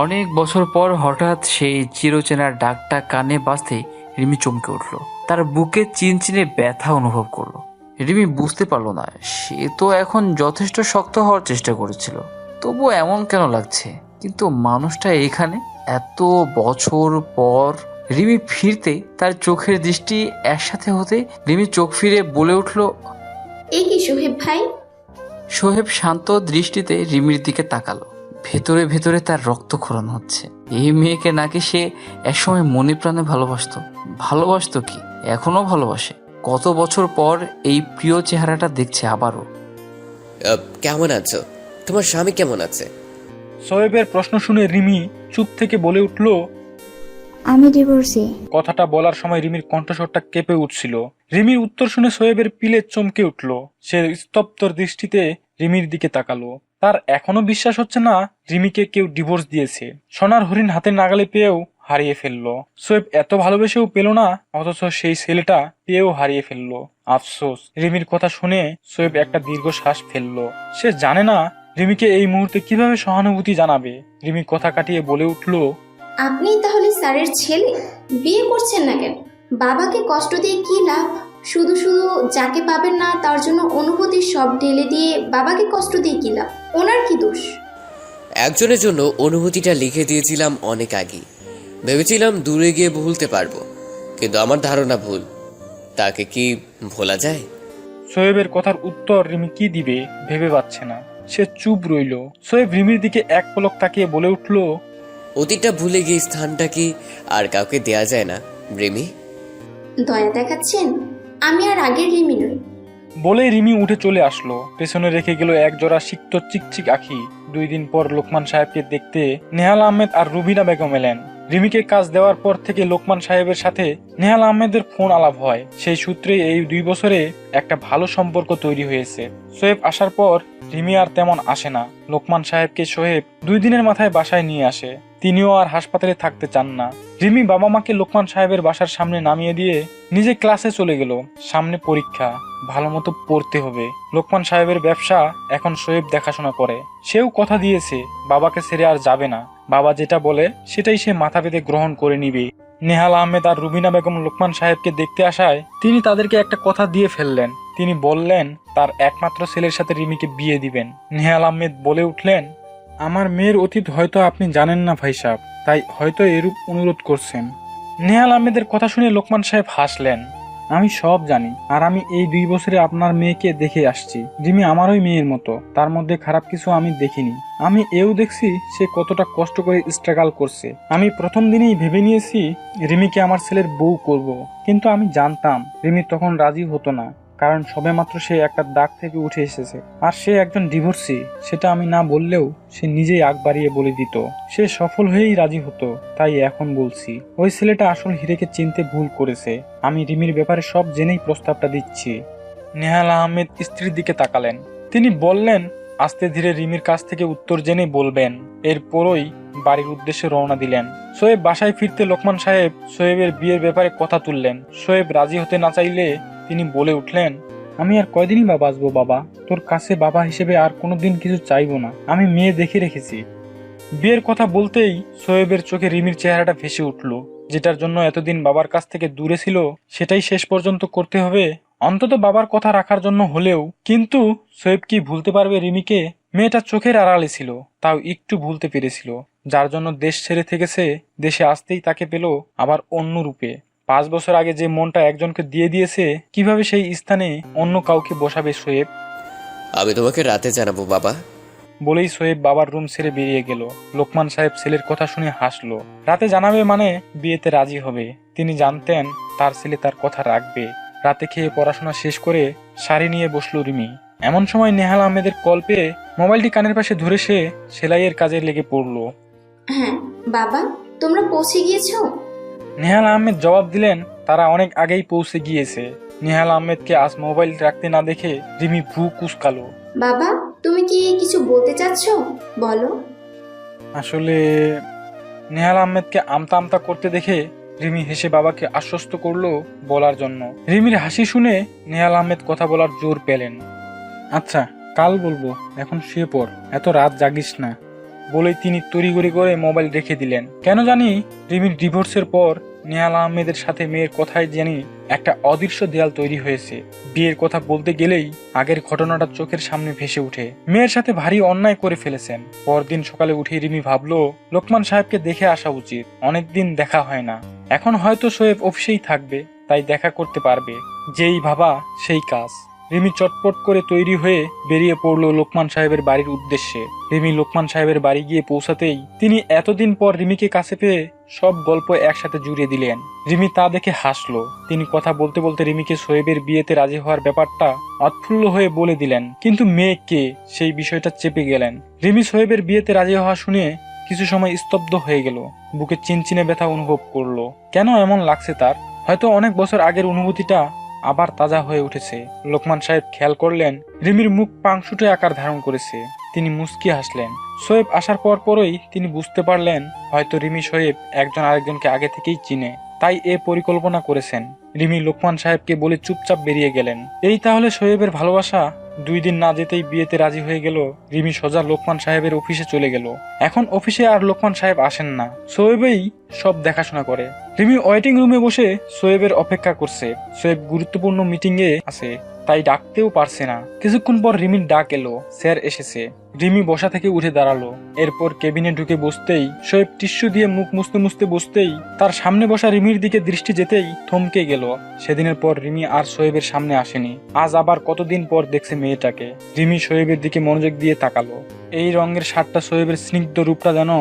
অনেক বছর পর হঠাৎ সেই চিরচেনার ডাকটা কানে বাজতেই রিমি চমকে উঠল। তার বুকে চিনচিনে ব্যথা অনুভব করলো। রিমি বুঝতে পারলো না, সে তো এখন যথেষ্ট শক্ত হওয়ার চেষ্টা করেছিল, তবুও এমন কেন লাগছে। কিন্তু মানুষটা এখানে এত বছর পর। রিমি ফিরতে তার চোখের দৃষ্টি একসাথে হতে রিমি চোখ ফিরে বলে উঠল, এ কি সোহেব ভাই? সোহেব শান্ত দৃষ্টিতে রিমির দিকে তাকালো। ভেতরে ভেতরে তার রক্তক্ষরণ হচ্ছে। এই মেয়েকে নাকি সে একসময় মনে প্রাণে ভালোবাসতো কি এখনো ভালোবাসে। কত বছর পর এই প্রিয় চেহারাটা দেখছে আবারও। কেমন আছো? তোমার স্বামী কেমন আছে? সোহেবের প্রশ্ন শুনে রিমি চুপ থেকে বলে উঠল, আমি ডিভোর্সি। কথাটা বলার সময় রিমির কণ্ঠস্বরটা কেঁপে উঠছিল। রিমির উত্তর শুনে সোহেবের পিলে চমকে উঠল। সে স্তব্ধ দৃষ্টিতে রিমির দিকে তাকালো। তার এখনো বিশ্বাস হচ্ছে না রিমিকে কেউ ডিভোর্স দিয়েছে। সোনার হরিণ হাতে নাগালে পেয়েও হারিয়ে ফেললো। সোহেব এত ভালোবেসেও পেল না, অথচ সেই ছেলেটা পেয়েও হারিয়ে ফেললো। আফসোস। রিমির কথা শুনে সোহেব একটা দীর্ঘ শ্বাস ফেললো। সে জানে না রিমিকে এই মুহূর্তে কিভাবে সহানুভূতি জানাবে। রিমি কথা কাটিয়ে বলে উঠল, আপনি তাহলে স্যারের ছেলে? বিয়ে করছেন না কেন? বাবাকে কষ্ট দিয়ে কি লাভ? শুধু শুধু যাকে পাবেন না তার জন্য অনুভূতির সব ঢেলে দিয়ে বাবাকে কষ্ট দিয়ে কি লাভ? ওনার কি দোষ? একজনের জন্য অনুভূতিটা লিখে দিয়েছিলাম অনেক আগে। ভেবেছিলাম দূরে গিয়ে ভুলতে পারবো, কিন্তু আমার ধারণা ভুল। তাকে কি ভোলা যায়? সোহেবের কথার উত্তর রিমি কি দিবে ভেবে পাচ্ছে না। সে চুপ রইল। সোহেব রিমির দিকে এক পলক তাকিয়ে বলে উঠল, অতীতটা ভুলে গিয়ে স্থানটা কি আর কাউকে দেয়া যায় না রিমি? দয়া দেখাচ্ছেন? আমি আর আগের রিমি নই। বলে রিমি উঠে চলে আসলো। পেছনে রেখে গেল এক জোড়া সিক্ত চিকচিক আঁখি। 2 দিন পর লোকমান সাহেবকে দেখতে নেহাল আহমেদ আর রুবিনা বেগম এলেন। রিমিকে কাজ দেওয়ার পর থেকে লোকমান সাহেবের সাথে নেহাল আহমেদের ফোন আলাপ হয়। সেই সূত্রে এই 2 বছরে একটা ভালো সম্পর্ক তৈরি হয়েছে। সোহেব আসার পর রিমি আর তেমন আসে না। লোকমান সাহেবকে সোহেব 2 দিনের মাথায় বাসায় নিয়ে আসে। তিনিও আর হাসপাতালে থাকতে চান না। রিমি বাবা মাকে লোকমান সাহেবের বাসার সামনে নামিয়ে দিয়ে নিজে ক্লাসে চলে গেল। সামনে পরীক্ষা, ভালো মতো পড়তে হবে। লোকমান সাহেবের ব্যবসা এখন সোহেব দেখাশোনা করে। সেও কথা দিয়েছে বাবাকে ছেড়ে আর যাবে না। বাবা যেটা বলে সেটাই সে মাথা পেতে গ্রহণ করে নিবে। নেহাল আহমেদ আর রুবিনা বেগম লোকমান সাহেবকে দেখতে আসায় তিনি তাদেরকে একটা কথা দিয়ে ফেললেন। তিনি বললেন তার একমাত্র ছেলের সাথে রিমিকে বিয়ে দিবেন। নেহাল আহমেদ বলে উঠলেন, আমার মেয়ের অতীত হয়তো আপনি জানেন না ভাই সাহেব, তাই হয়তো এরূপ অনুরোধ করছেন। নেহাল আহমেদের কথা শুনে লোকমান সাহেব হাসলেন। আমি সব জানি, আর আমি এই 2 বছরে আপনার মেয়েকে দেখে আসছি। রিমি আমারই মেয়ের মতো, তার মধ্যে খারাপ কিছু আমি দেখিনি। আমি এও দেখছি সে কতটা কষ্ট করে স্ট্রাগল করছে। আমি প্রথম দিনেই ভেবে নিয়েছি রিমিকে আমার ছেলের বউ করব, কিন্তু আমি জানতাম রিমি তখন রাজি হতো না, কারণ সবেমাত্র সে একটা দাগ থেকে উঠে এসেছে। আর সে একজন ডিভোর্সি, সেটা আমি না বললেও সে নিজেই আগ বাড়িয়ে বলে দিত। সে সফল হয়েই রাজি হতো। তাই এখন বলছি, ওই ছেলেটা আসল হিরেকে চিনতে ভুল করেছে। আমি রিমির ব্যাপারে সব জেনেই প্রস্তাবটা দিচ্ছি। নেহাল আহমেদ স্ত্রীর দিকে তাকালেন। তিনি বললেন, আস্তে ধীরে রিমির কাছ থেকে উত্তর জেনে বলবেন। এরপরই বাড়ির উদ্দেশ্যে রওনা দিলেন। সোহেব বাসায় ফিরতে লোকমান সাহেব সোহেবের বিয়ের ব্যাপারে কথা তুললেন। সোহেব রাজি হতে না চাইলে তিনি বলে উঠলেন, আমি আর কয়দিনই বা বাঁচবো বাবা? তোর কাছে বাবা হিসেবে আর কোনোদিন কিছু চাইবো না। আমি মেয়ে দেখে রেখেছি। বিয়ের কথা বলতেই সোহেবের চোখে রিমির চেহারাটা ভেসে উঠল। যেটার জন্য এতদিন বাবার কাছ থেকে দূরে ছিল, সেটাই শেষ পর্যন্ত করতে হবে, অন্তত বাবার কথা রাখার জন্য হলেও। কিন্তু সোহেব কি ভুলতে পারবে রিমিকে? মেয়েটা চোখের আড়ালে ছিল, তাও একটু ভুলতে পেরেছিল। যার জন্য দেশ ছেড়ে থেকেছে, দেশে আসতেই তাকে পেল আবার অন্য রূপে। 5 বছর আগে যে মনটা একজনকে দিয়ে দিয়েছে, কিভাবে সেই স্থানে অন্য কাউকে বসাবে শোয়েব? আমি তোমাকে রাতে জানাবো বাবা। বলেই শোয়েব বাবার রুম ছেড়ে বেরিয়ে গেল। লোকমান সাহেব ছেলের কথা শুনে হাসলো। রাতে জানাবে মানে বিয়েতে রাজি হবে। তিনি জানতেন তার ছেলে তার কথা রাখবে। রাতে খেয়ে পড়াশোনা শেষ করে শাড়ি নিয়ে বসলো রিমি। এমন সময় নেহাল আহমেদের কল পেয়ে মোবাইলটি কানের পাশে ধরে সে সেলাইয়ের কাজে লেগে পড়লো। হ্যাঁ বাবা, তোমরা পৌঁছে গিয়েছো? নেহাল আহমেদ জবাব দিলেন, তারা অনেক আগেই পৌঁছে গিয়েছে। নেহাল আহমেদকে আজ মোবাইল রাখতে না দেখে রিমি ভ্রু কুঁচকালো। বাবা, তুমি কি কিছু বলতে চাচ্ছ? বলো। আসলে নেহাল আহমেদকে আমতা আমতা করতে দেখে রিমি হেসে বাবাকে আশ্বস্ত করলো বলার জন্য। রিমির হাসি শুনে নেহাল আহমেদ কথা বলার জোর পেলেন। আচ্ছা, কাল বলবো, এখন শুয়ে পড়, এত রাত জাগিস না। বলেই তিনি তড়িঘড়ি করে মোবাইল রেখে দিলেন। কেন জানি রিমির ডিভোর্সের পর নেহাল আহমেদের সাথে মেয়ের কথায় জানি একটা অদৃশ্য দেয়াল তৈরি হয়েছে। বিয়ের কথা বলতে গেলেই আগের ঘটনাটা চোখের সামনে ভেসে উঠে। মেয়ের সাথে ভারী অন্যায় করে ফেলেছেন। পরদিন সকালে উঠে রিমি ভাবলো লোকমান সাহেবকে দেখে আসা উচিত। অনেকদিন দেখা হয় না। এখন হয়তো শোয়েব অফিসেই থাকবে, তাই দেখা করতে পারবে। যেই ভাবা সেই কাজ। রিমি চটপট করে তৈরি হয়ে বেরিয়ে পড়ল লোকমান সাহেবের বাড়ির উদ্দেশ্যে। রিমি লোকমান সাহেবের বাড়ি গিয়ে পৌঁছাতেই তিনি এতদিন পর রিমিকে কাছে পেয়ে সব গল্প একসাথে জুড়ে দিলেন। রিমি তা দেখে হাসলো। তিনি কথা বলতে বলতে রিমিকে শোয়েবের বিয়েতে রাজি হওয়ার ব্যাপারটা অৎফুল্ল হয়ে বলে দিলেন, কিন্তু মেয়ে কে সেই বিষয়টা চেপে গেলেন। রিমি শোয়েবের বিয়েতে রাজি হওয়া শুনে কিছু সময় স্তব্ধ হয়ে গেল। বুকে চিনচিনে ব্যথা অনুভব করলো। কেন এমন লাগছে তার? হয়তো অনেক বছর আগের অনুভূতিটা আবার তাজা হয়ে উঠেছে। লোকমান সাহেব খেয়াল করলেন রিমির মুখ পাংশুটে আকার ধারণ করেছে। তিনি মুচকি হাসলেন। শোয়েব আসার পরই তিনি বুঝতে পারলেন হয়তো রিমি শোয়েব একজন আরেকজনকে আগে থেকেই চিনে, তাই এ পরিকল্পনা করেছেন। রিমি লোকমান সাহেবকে বলে চুপচাপ বেরিয়ে গেলেন। এই তাহলে শোয়েবের ভালোবাসা? 2 দিন না যেতেই বিয়েতে রাজি হয়ে গেল রিমি। সোজা লোকমান সাহেবের অফিসে চলে গেল। এখন অফিসে আর লোকমান সাহেব আসেন না, শোয়েবই সব দেখাশোনা করে। রিমি ওয়েটিং রুমে বসে শোয়েবের অপেক্ষা করছে। শোয়েব গুরুত্বপূর্ণ মিটিং এ আছে, তাই ডাকতেও পারছে না। কিছুক্ষণ পর রিমির ডাক এলো, স্যার এসেছে। রিমি বসা থেকে উঠে দাঁড়ালো। এরপর কেবিনে ঢুকে বসতেই শোয়েব টিস্যু দিয়ে মুখ মুছতে মুছতে বসতেই তার সামনে বসা রিমির দিকে দৃষ্টি যেতেই থমকে গেল। সেদিনের পর রিমি আর শোয়েবের সামনে আসেনি। আজ আবার কতদিন পর দেখছে মেয়েটাকে। রিমি শোয়েবের দিকে মনোযোগ দিয়ে তাকালো। এই রঙের শার্টটা শোয়েবের স্নিগ্ধ রূপটা যেন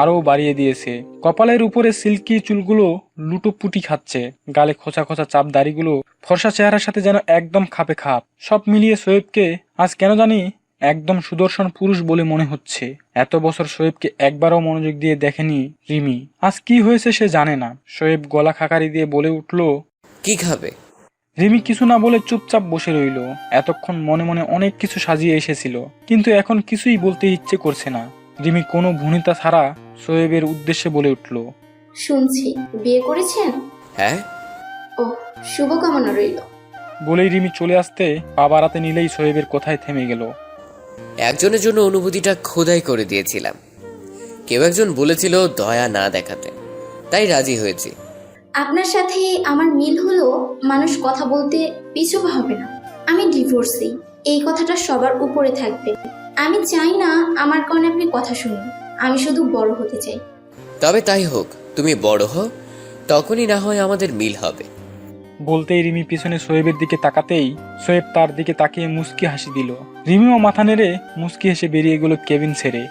আরো বাড়িয়ে দিয়েছে। কপালের উপরে সিল্কি চুলগুলো লুটোপুটি খাচ্ছে। গালে খোঁচা খোঁচা চাপ দাড়িগুলো ফর্সা চেহারার সাথে যেন একদম খাপে খাপ। সব মিলিয়ে শোয়েবকে আজ কেন জানি একদম সুদর্শন পুরুষ বলে মনে হচ্ছে। এত বছর শোয়েবকে একবারও মনোযোগ দিয়ে দেখেনি রিমি। আজ কি হয়েছে সে জানে না। শোয়েব গলা খাকারি দিয়ে বলে উঠল, কি খাবে? রিমি কিছু না বলে চুপচাপ বসে রইল। এতক্ষণ মনে মনে অনেক কিছু সাজিয়ে এসেছিল, কিন্তু এখন কিছুই বলতে ইচ্ছে করছে না। রিমি কোনো ভূমিতা ছাড়া শোয়েবের উদ্দেশ্যে বলে উঠল, শুনছি বিয়ে করেছেন? হ্যাঁ। ও, শুভকামনা রইল। বলেই রিমি চলে আসতে পা বাড়াতে নিলেই শোয়েবের কথায় থেমে গেল। একজনের জন্য অনুভূতিটা খোদাই করে দিয়েছিলাম। কেউ একজন বলেছিল দয়া না দেখাতে, তাই রাজি হয়েছি। আপনার সাথে আমার মিল হলেও মানুষ কথা বলতে পিছু হবে না। আমি ডিভোর্সি, এই কথাটা সবার উপরে থাকবে। আমি চাই না আমার কারণে আপনি কথা শুনুন। আমি শুধু বড় হতে চাই। তবে তাই হোক, তুমি বড় হও, তখনই না হয় আমাদের মিল হবে। বলতেই রিমি পিছনে শোয়েবের দিকে তাকাতেই শোয়েব তার দিকে তাকিয়ে মুচকি হাসি দিল। রিমিও মাথা নেড়ে মুচকি হেসে বেরিয়ে গেল কেবিন ছেড়ে।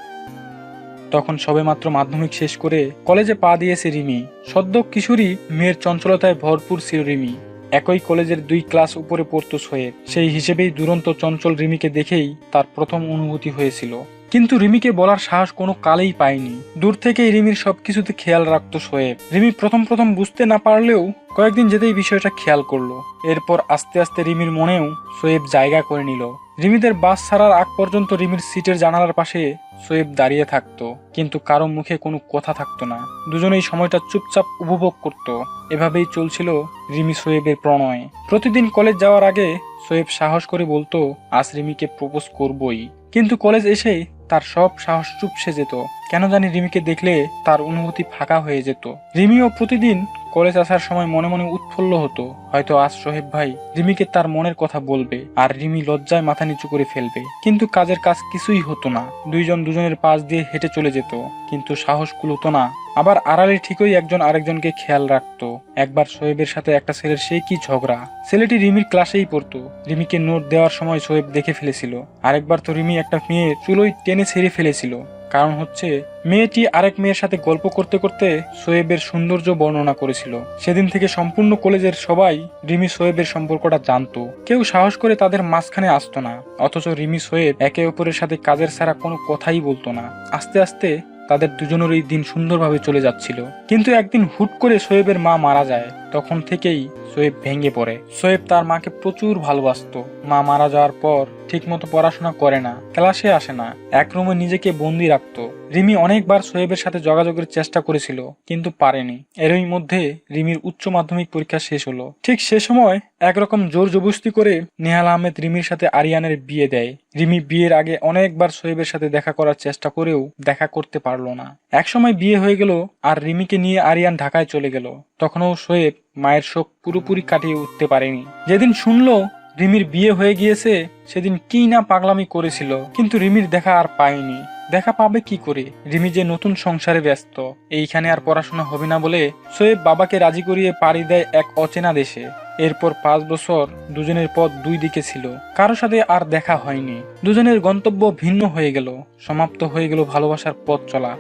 তখন সবেমাত্র মাধ্যমিক শেষ করে কলেজে পা দিয়েছে রিমি। সদ্য কিশোরী মেয়ের চঞ্চলতায় ভরপুর ছিল রিমি। একই কলেজের 2 ক্লাস উপরে পড়তো শোয়েব। সেই হিসেবেই দুরন্ত চঞ্চল রিমিকে দেখেই তার প্রথম অনুভূতি হয়েছিল। কিন্তু রিমিকে বলার সাহস কোনো কালেই পায়নি। দূর থেকেই রিমির সবকিছুতে খেয়াল রাখতো শোয়েব। রিমি প্রথম বুঝতে না পারলেও কয়েকদিন যেতেই বিষয়টা খেয়াল করলো। এরপর আস্তে আস্তে রিমির মনেও শোয়েব জায়গা করে নিল। রিমিদের বাস ছাড়ার আগ পর্যন্ত রিমির সিটের জানালার পাশে শোয়েব দাঁড়িয়ে থাকতো, কিন্তু কারো মুখে কোনো কথা থাকতো না। দুজনেই সময়টা চুপচাপ উপভোগ করত। এভাবেই চলছিল রিমি শোয়েবের প্রণয়। প্রতিদিন কলেজ যাওয়ার আগে শোয়েব সাহস করে বলতো আজ রিমিকে প্রপোজ করবই। কিন্তু কলেজ এসেই তার সব সাহস চুপসে যেত। কেন জানি রিমিকে দেখলে তার অনুভূতি ফাঁকা হয়ে যেত। রিমিও প্রতিদিন কলেজ আসার সময় মনে মনে উৎফুল্ল হতো, হয়তো আজ সোহেব ভাই রিমিকে তার মনের কথা বলবে আর রিমি লজ্জায় মাথা নিচু করে ফেলবে। কিন্তু কাজের কাজ কিছুই হতো না। দুইজন দুজনের পাশ দিয়ে হেঁটে চলে যেত, কিন্তু সাহস কুলোতো না। আবার আড়ালে ঠিকই একজন আরেকজনকে খেয়াল রাখতো। একবার সোহেবের সাথে একটা ছেলের সেই কি ঝগড়া। ছেলেটি রিমির ক্লাসেই পড়তো। রিমিকে নোট দেওয়ার সময় সোহেব দেখে ফেলেছিল। আরেকবার তো রিমি একটা মেয়ের চুলোই টেনে ছেড়ে ফেলেছিল। কারণ হচ্ছে মেয়েটি আরেক মেয়ের সাথে গল্প করতে করতে সোহেবের সৌন্দর্য বর্ণনা করেছিল। সেদিন থেকে সম্পূর্ণ কলেজের সবাই রিমি সোহেবের সম্পর্কটা জানতো। কেউ সাহস করে তাদের মাঝখানে আসতো না। অথচ রিমি সোহেব একে অপরের সাথে কাজের ছাড়া কোনো কথাই বলতো না। আস্তে আস্তে তাদের দুজনেরই দিন সুন্দরভাবে চলে যাচ্ছিল। কিন্তু একদিন হুট করে সোহেবের মা মারা যায়। তখন থেকেই সোহেব ভেঙে পড়ে। সোহেব তার মাকে প্রচুর ভালোবাসতো। মা মারা যাওয়ার পর ঠিকমতো পড়াশোনা করে না, ক্লাসে আসে না, এক রুমে নিজেকে বন্দি রাখতো। রিমি অনেকবার সোহেবের সাথে যোগাযোগের চেষ্টা করেছিল, কিন্তু পারেনি। এরই মধ্যে রিমির উচ্চ মাধ্যমিক পরীক্ষা শেষ হলো। ঠিক সে সময় একরকম জোর জবরদস্তি করে নেহাল আহমেদ রিমির সাথে আরিয়ানের বিয়ে দেয়। রিমি বিয়ের আগে অনেকবার সোহেবের সাথে দেখা করার চেষ্টা করেও দেখা করতে পারলো না। একসময় বিয়ে হয়ে গেল আর রিমিকে নিয়ে আরিয়ান ঢাকায় চলে গেল। তখনও সোহেব মায়ের শোক পুরোপুরি কাটিয়ে উঠতে পারেনি। যেদিন শুনলো রিমির বিয়ে হয়ে গিয়েছে, সেদিন কি না পাগলামি করেছিল। কিন্তু রিমির দেখা আর পায়নি। দেখা পাবে কি করে? রিমি যে নতুন সংসারে ব্যস্ত। এইখানে আর পড়াশোনা হবে না বলে সোহেব বাবাকে রাজি করিয়ে পাড়ি দেয় এক অচেনা দেশে। এরপর 5 বছর দুজনের পথ দুই দিকে ছিল। কারো সাথে আর দেখা হয়নি। দুজনের গন্তব্য ভিন্ন হয়ে গেল। সমাপ্ত হয়ে গেল ভালোবাসার পথ চলা।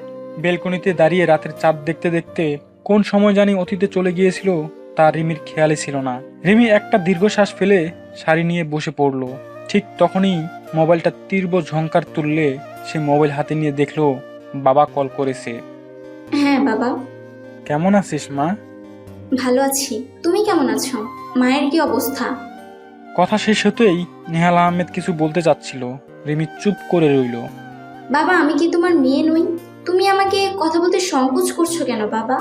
বেলকনিতে দাঁড়িয়ে রাতের চাঁদ দেখতে দেখতে কোন সময় জানি অতীতে চলে গিয়েছিল তা রিমির খেয়ালে ছিল না। রিমি একটা দীর্ঘশ্বাস ফেলে শাড়ি নিয়ে বসে পড়ল। ঠিক তখনই মোবাইলটা তীব্র ঝংকার তুললে সে মোবাইল হাতে নিয়ে দেখলো বাবা কল করেছে। হ্যাঁ বাবা, কেমন আছিস মা? ভালো আছি। তুমি কেমন আছো? মায়ের কি অবস্থা? কথা শেষ হতেই নেহাল আহমেদ কিছু বলতে চাচ্ছিল। রিমি চুপ করে রইল। বাবা, আমি কি তোমার মেয়ে নই? তুমি আমাকে কথা বলতে সংকোচ করছো কেন বাবা?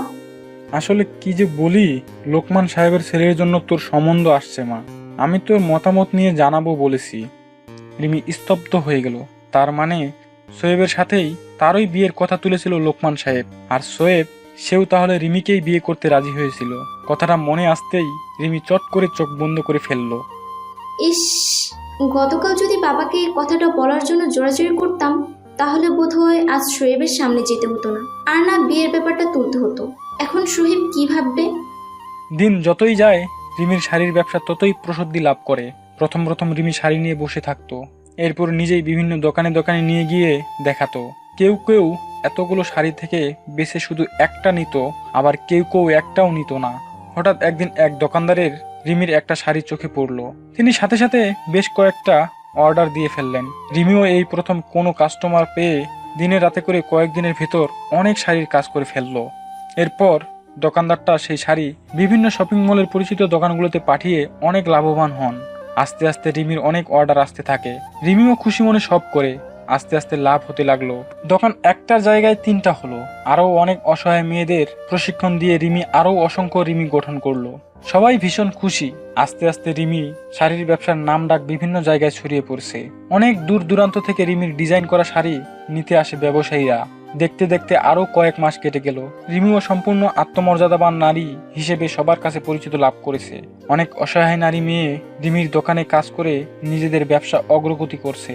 আসলে কি যে বলি, লোকমান সাহেবের ছেলের জন্য তোর সম্বন্ধ আসছে মা। আমি তোর মতামত নিয়ে জানাবো বলেছি। রিমি স্তব্ধ হয়ে গেল। তার মানে সোয়েবের সাথেই তারই বিয়ের কথা তুলেছিল লোকমান সাহেব। আর সোয়েব সেও তাহলে রিমিকেই বিয়ে করতে রাজি হয়েছিল। কথাটা মনে আসতেই রিমি চট করে চোখ বন্ধ করে ফেললো। ইস, গতকাল যদি বাবাকে কথাটা বলার জন্য জোরাজোরি করতাম, তাহলে বোধহয় আজ শোয়েবের সামনে যেতে হতো না, আর না বিয়ের ব্যাপারটা তুলতে হতো। এখন শোয়েব কি ভাববে? দিন যতই যায় রিমির শাড়ির ব্যবসা ততই প্রসিদ্ধি লাভ করে। প্রথম প্রথম রিমি শাড়ি নিয়ে বসে থাকতো। এরপর নিজেই বিভিন্ন দোকানে দোকানে নিয়ে গিয়ে দেখাতো। কেউ কেউ এতগুলো শাড়ি থেকে বেছে শুধু একটা নিত, আবার কেউ কেউ একটাও নিত না। হঠাৎ একদিন এক দোকানদারের রিমির একটা শাড়ি চোখে পড়লো। তিনি সাথে সাথে বেশ কয়েকটা অর্ডার দিয়ে ফেললেন। রিমিও এই প্রথম কোনো কাস্টমার পেয়ে দিনে রাতে করে কয়েকদিনের ভেতর অনেক শাড়ির কাজ করে ফেললো। এরপর দোকানদারটা সেই শাড়ি বিভিন্ন শপিং মলের পরিচিত দোকানগুলোতে পাঠিয়ে অনেক লাভবান হন। আস্তে আস্তে রিমির অনেক অর্ডার আসতে থাকে। রিমিও খুশি মনে সব করে। আস্তে আস্তে লাভ হতে লাগলো। দোকান একটার জায়গায় 3টা হলো। আরও অনেক অসহায় মেয়েদের প্রশিক্ষণ দিয়ে রিমি আরও অসংখ্য রিমি গঠন করলো। সবাই ভীষণ খুশি। আস্তে আস্তে রিমি শাড়ির ব্যবসার নাম ডাক বিভিন্ন জায়গায় ছড়িয়ে পড়ছে। অনেক দূর দূরান্ত থেকে রিমির ডিজাইন করা শাড়ি নিতে আসে ব্যবসায়ীরা। দেখতে দেখতে আরো কয়েক মাস কেটে গেল। রিমিও সম্পূর্ণ আত্মমর্যাদাবান নারী হিসেবে সবার কাছে পরিচিত লাভ করেছে। অনেক অসহায় নারী মেয়ে রিমির দোকানে কাজ করে নিজেদের ব্যবসা অগ্রগতি করছে।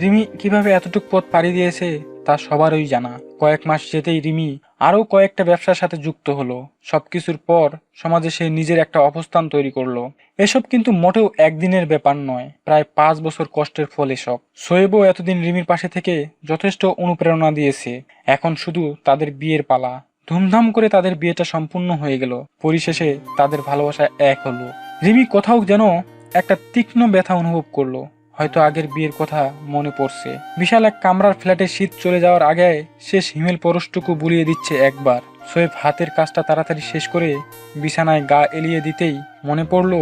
রিমি কিভাবে এতটুক পথ পাড়ি দিয়েছে তা সবারই জানা। কয়েক মাস যেতেই রিমি আরো কয়েকটা ব্যবসার সাথে যুক্ত হলো। সবকিছুর পর সমাজে সে নিজের একটা অবস্থান তৈরি করলো। এসব কিন্তু মোটেও একদিনের ব্যাপার নয়, প্রায় 5 বছর কষ্টের ফল এসব। সোয়েবও এতদিন রিমির পাশে থেকে যথেষ্ট অনুপ্রেরণা দিয়েছে। এখন শুধু তাদের বিয়ের পালা। ধুমধাম করে তাদের বিয়েটা সম্পূর্ণ হয়ে গেল। পরিশেষে তাদের ভালোবাসা এক হলো। রিমি কোথাও যেন একটা তীক্ষ্ণ ব্যথা অনুভব করলো। হয়তো আগের বিয়ের কথা মনে পড়ছে। বিশাল এক কামরার ফ্ল্যাটে শীত চলে যাওয়ার আগে শেষ হিমেল পরশটুকু বুলিয়ে দিচ্ছে একবার। সোয়েব হাতের কাজটা তাড়াতাড়ি শেষ করে বিছানায় গা এলিয়ে দিতেই মনে পড়লো,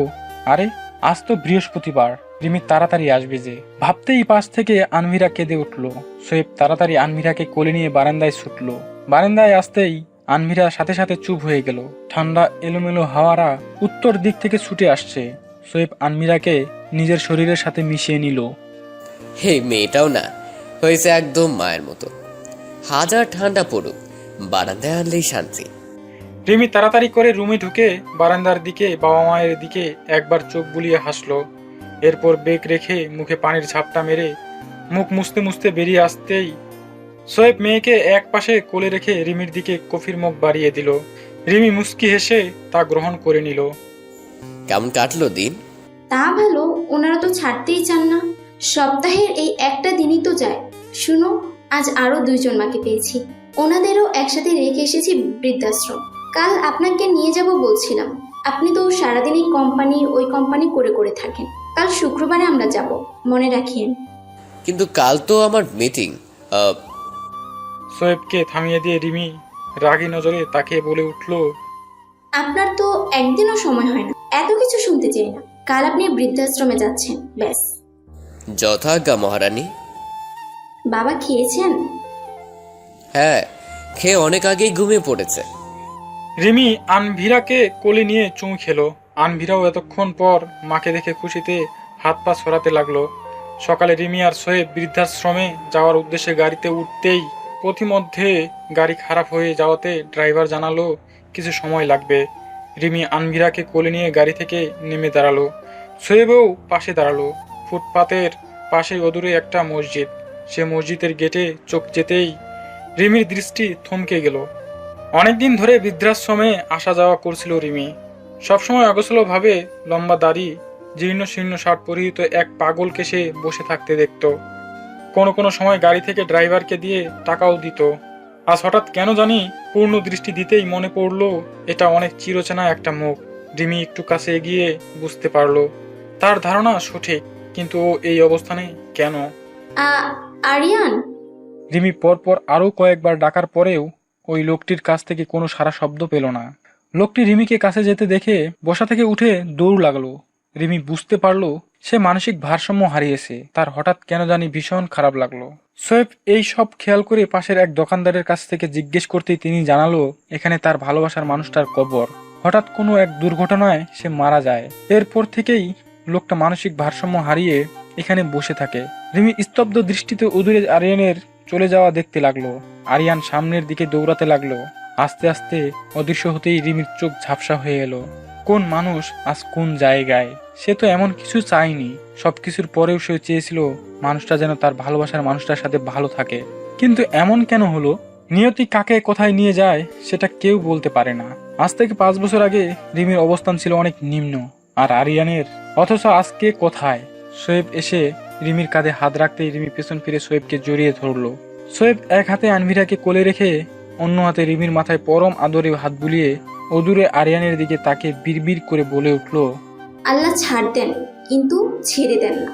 আরে আজ তো বৃহস্পতিবার, রিমি তাড়াতাড়ি আসবে যে। ভাবতেই পাশ থেকে আনভিরা কেঁদে উঠলো। সোয়েব তাড়াতাড়ি আনভিরাকে কোলে নিয়ে বারান্দায় ছুটলো। বারান্দায় আসতেই আনভিরা সাথে সাথে চুপ হয়ে গেল। ঠান্ডা এলোমেলো হাওয়ারা উত্তর দিক থেকে ছুটে আসছে। সোয়েব আনভিরাকে নিজের শরীরের সাথে মিশিয়ে নিল। হে মেয়েটাও না হয়েছে একদম মায়ের মতো। হাজার ঠান্ডা পড়ুক, বারান্দায় আনলেই শান্তি। রিমি তাড়াতাড়ি করে রুমে ঢুকে বারান্দার দিকে বাবা মায়ের দিকে একবার চোখ বুলিয়ে হাসলো। এরপর বেগ রেখে মুখে পানির ঝাপটা মেরে মুখ মুছতে মুছতে বেরিয়ে আসতেই সোয়েব মেয়েকে এক পাশে কোলে রেখে রিমির দিকে কফির মুখ বাড়িয়ে দিল। রিমি মুস্কি হেসে তা গ্রহণ করে নিল। কেমন কাটলো দিন? তা ভালো, ওনারা তো ছাড়তেই চান না। সপ্তাহের এই একটা দিনই তো যায়। শুনো, আজ আরো 2 জন মাকে পেয়েছি। ওনাদেরও একসাথে রেখে এসেছি বৃদ্ধাশ্রম। কাল আপনাকে নিয়ে যাব বলছিলাম, আপনি তো সারাদিন এই কোম্পানি করে করে থাকেন। কাল শুক্রবারে আমরা যাব, মনে রাখিয়েন। কিন্তু কাল তো আমার মিটিং। সোয়েবকে থামিয়ে দিয়ে রিমি রাগী নজরে তাকে বলে উঠল, আপনার তো একদিনও সময় হয় না, এত কিছু শুনতে চাই না। কাল আপনি বৃদ্ধাশ্রমে যাচ্ছেন, ব্যাস। যথাজ্ঞা মহারানী। বাবা খেয়েছেন? হ্যাঁ, খেয়ে অনেক আগেই ঘুমিয়ে পড়েছে। রিমি আনভিরাকে কোলে নিয়ে চুমু খেলো। আনভিরাও এতক্ষণ পর মাকে দেখে খুশিতে হাত পা ছড়াতে লাগলো। সকালে রিমি আর সোয়েব বৃদ্ধাশ্রমে যাওয়ার উদ্দেশ্যে গাড়িতে উঠতেই পথিমধ্যে গাড়ি খারাপ হয়ে যাওয়াতে ড্রাইভার জানালো কিছু সময় লাগবে। রিমি আনভিরাকে কোলে নিয়ে গাড়ি থেকে নেমে দাঁড়ালো। সোয়েবও পাশে দাঁড়ালো। ফুটপাতের পাশেই অদূরে একটা মসজিদ। সে মসজিদের গেটে চোখ যেতেই রিমির দৃষ্টি থমকে গেল। অনেকদিন ধরে বৃদ্ধাশ্রমে আসা যাওয়া করছিল রিমি। সবসময় অগোছালোভাবে লম্বা দাড়ি, জীর্ণ শীর্ণ শার্ট পরিহিত এক পাগলকে সে বসে থাকতে দেখত। কোনো কোনো সময় গাড়ি থেকে ড্রাইভারকে দিয়ে টাকাও দিত। আজ হঠাৎ কেন জানি পূর্ণ দৃষ্টি দিতেই মনে পড়ল এটা অনেক চিরচেনা একটা মুখ। রিমি একটু কাছে এগিয়ে বুঝতে পারল তার ধারণা সঠিক, কিন্তু ও এই অবস্থানে কেন? আরিয়ান। রিমি পরপর আরও কয়েকবার ডাকার পরেও ওই লোকটির কাছ থেকে কোনো সাড়া শব্দ পেল না। লোকটি রিমিকে কাছে যেতে দেখে বসা থেকে উঠে দৌড় লাগলো। রিমি বুঝতে পারলো সে মানসিক ভারসাম্য হারিয়েছে। তার হঠাৎ কেন জানি ভীষণ খারাপ লাগলো। সোয়েব এই সব খেয়াল করে পাশের এক দোকানদারের কাছ থেকে জিজ্ঞেস করতেই তিনি জানালো এখানে তার ভালোবাসার মানুষটার কবর। হঠাৎ কোনো এক দুর্ঘটনায় সে মারা যায়। এরপর থেকেই লোকটা মানসিক ভারসাম্য হারিয়ে এখানে বসে থাকে। রিমি স্তব্ধ দৃষ্টিতে অদূরে আরিয়ানের চলে যাওয়া দেখতে লাগলো। আরিয়ান সামনের দিকে দৌড়াতে লাগলো। আস্তে আস্তে অদৃশ্য হতেই রিমির চোখ ঝাপসা হয়ে এলো। কোন মানুষ আজ কোন জায়গায়? সে তো এমন কিছু চায়নি। সবকিছুর পরেও সে চেয়েছিল মানুষটা যেন তার ভালোবাসার মানুষটার সাথে ভালো থাকে। কিন্তু এমন কেন হলো? নিয়তি কাকে কোথায় নিয়ে যায় সেটা কেউ বলতে পারে না। আজ থেকে 5 বছর আগে রিমির অবস্থান ছিল অনেক নিম্ন, আর আরিয়ানের অথচ আজকে কোথায়? সোয়েব এসে রিমির কাঁধে হাত রাখতেই রিমি পেছন ফিরে সোয়েবকে জড়িয়ে ধরলো। সোয়েব এক হাতে আনভিরাকে কোলে রেখে অন্য হাতে রিমির মাথায় পরম আদরে হাত বুলিয়ে অদূরে আরিয়ানের দিকে তাকে বিড়বিড় করে বলে উঠল, আল্লাহ ছাড় দেন, কিন্তু ছেড়ে দেন না।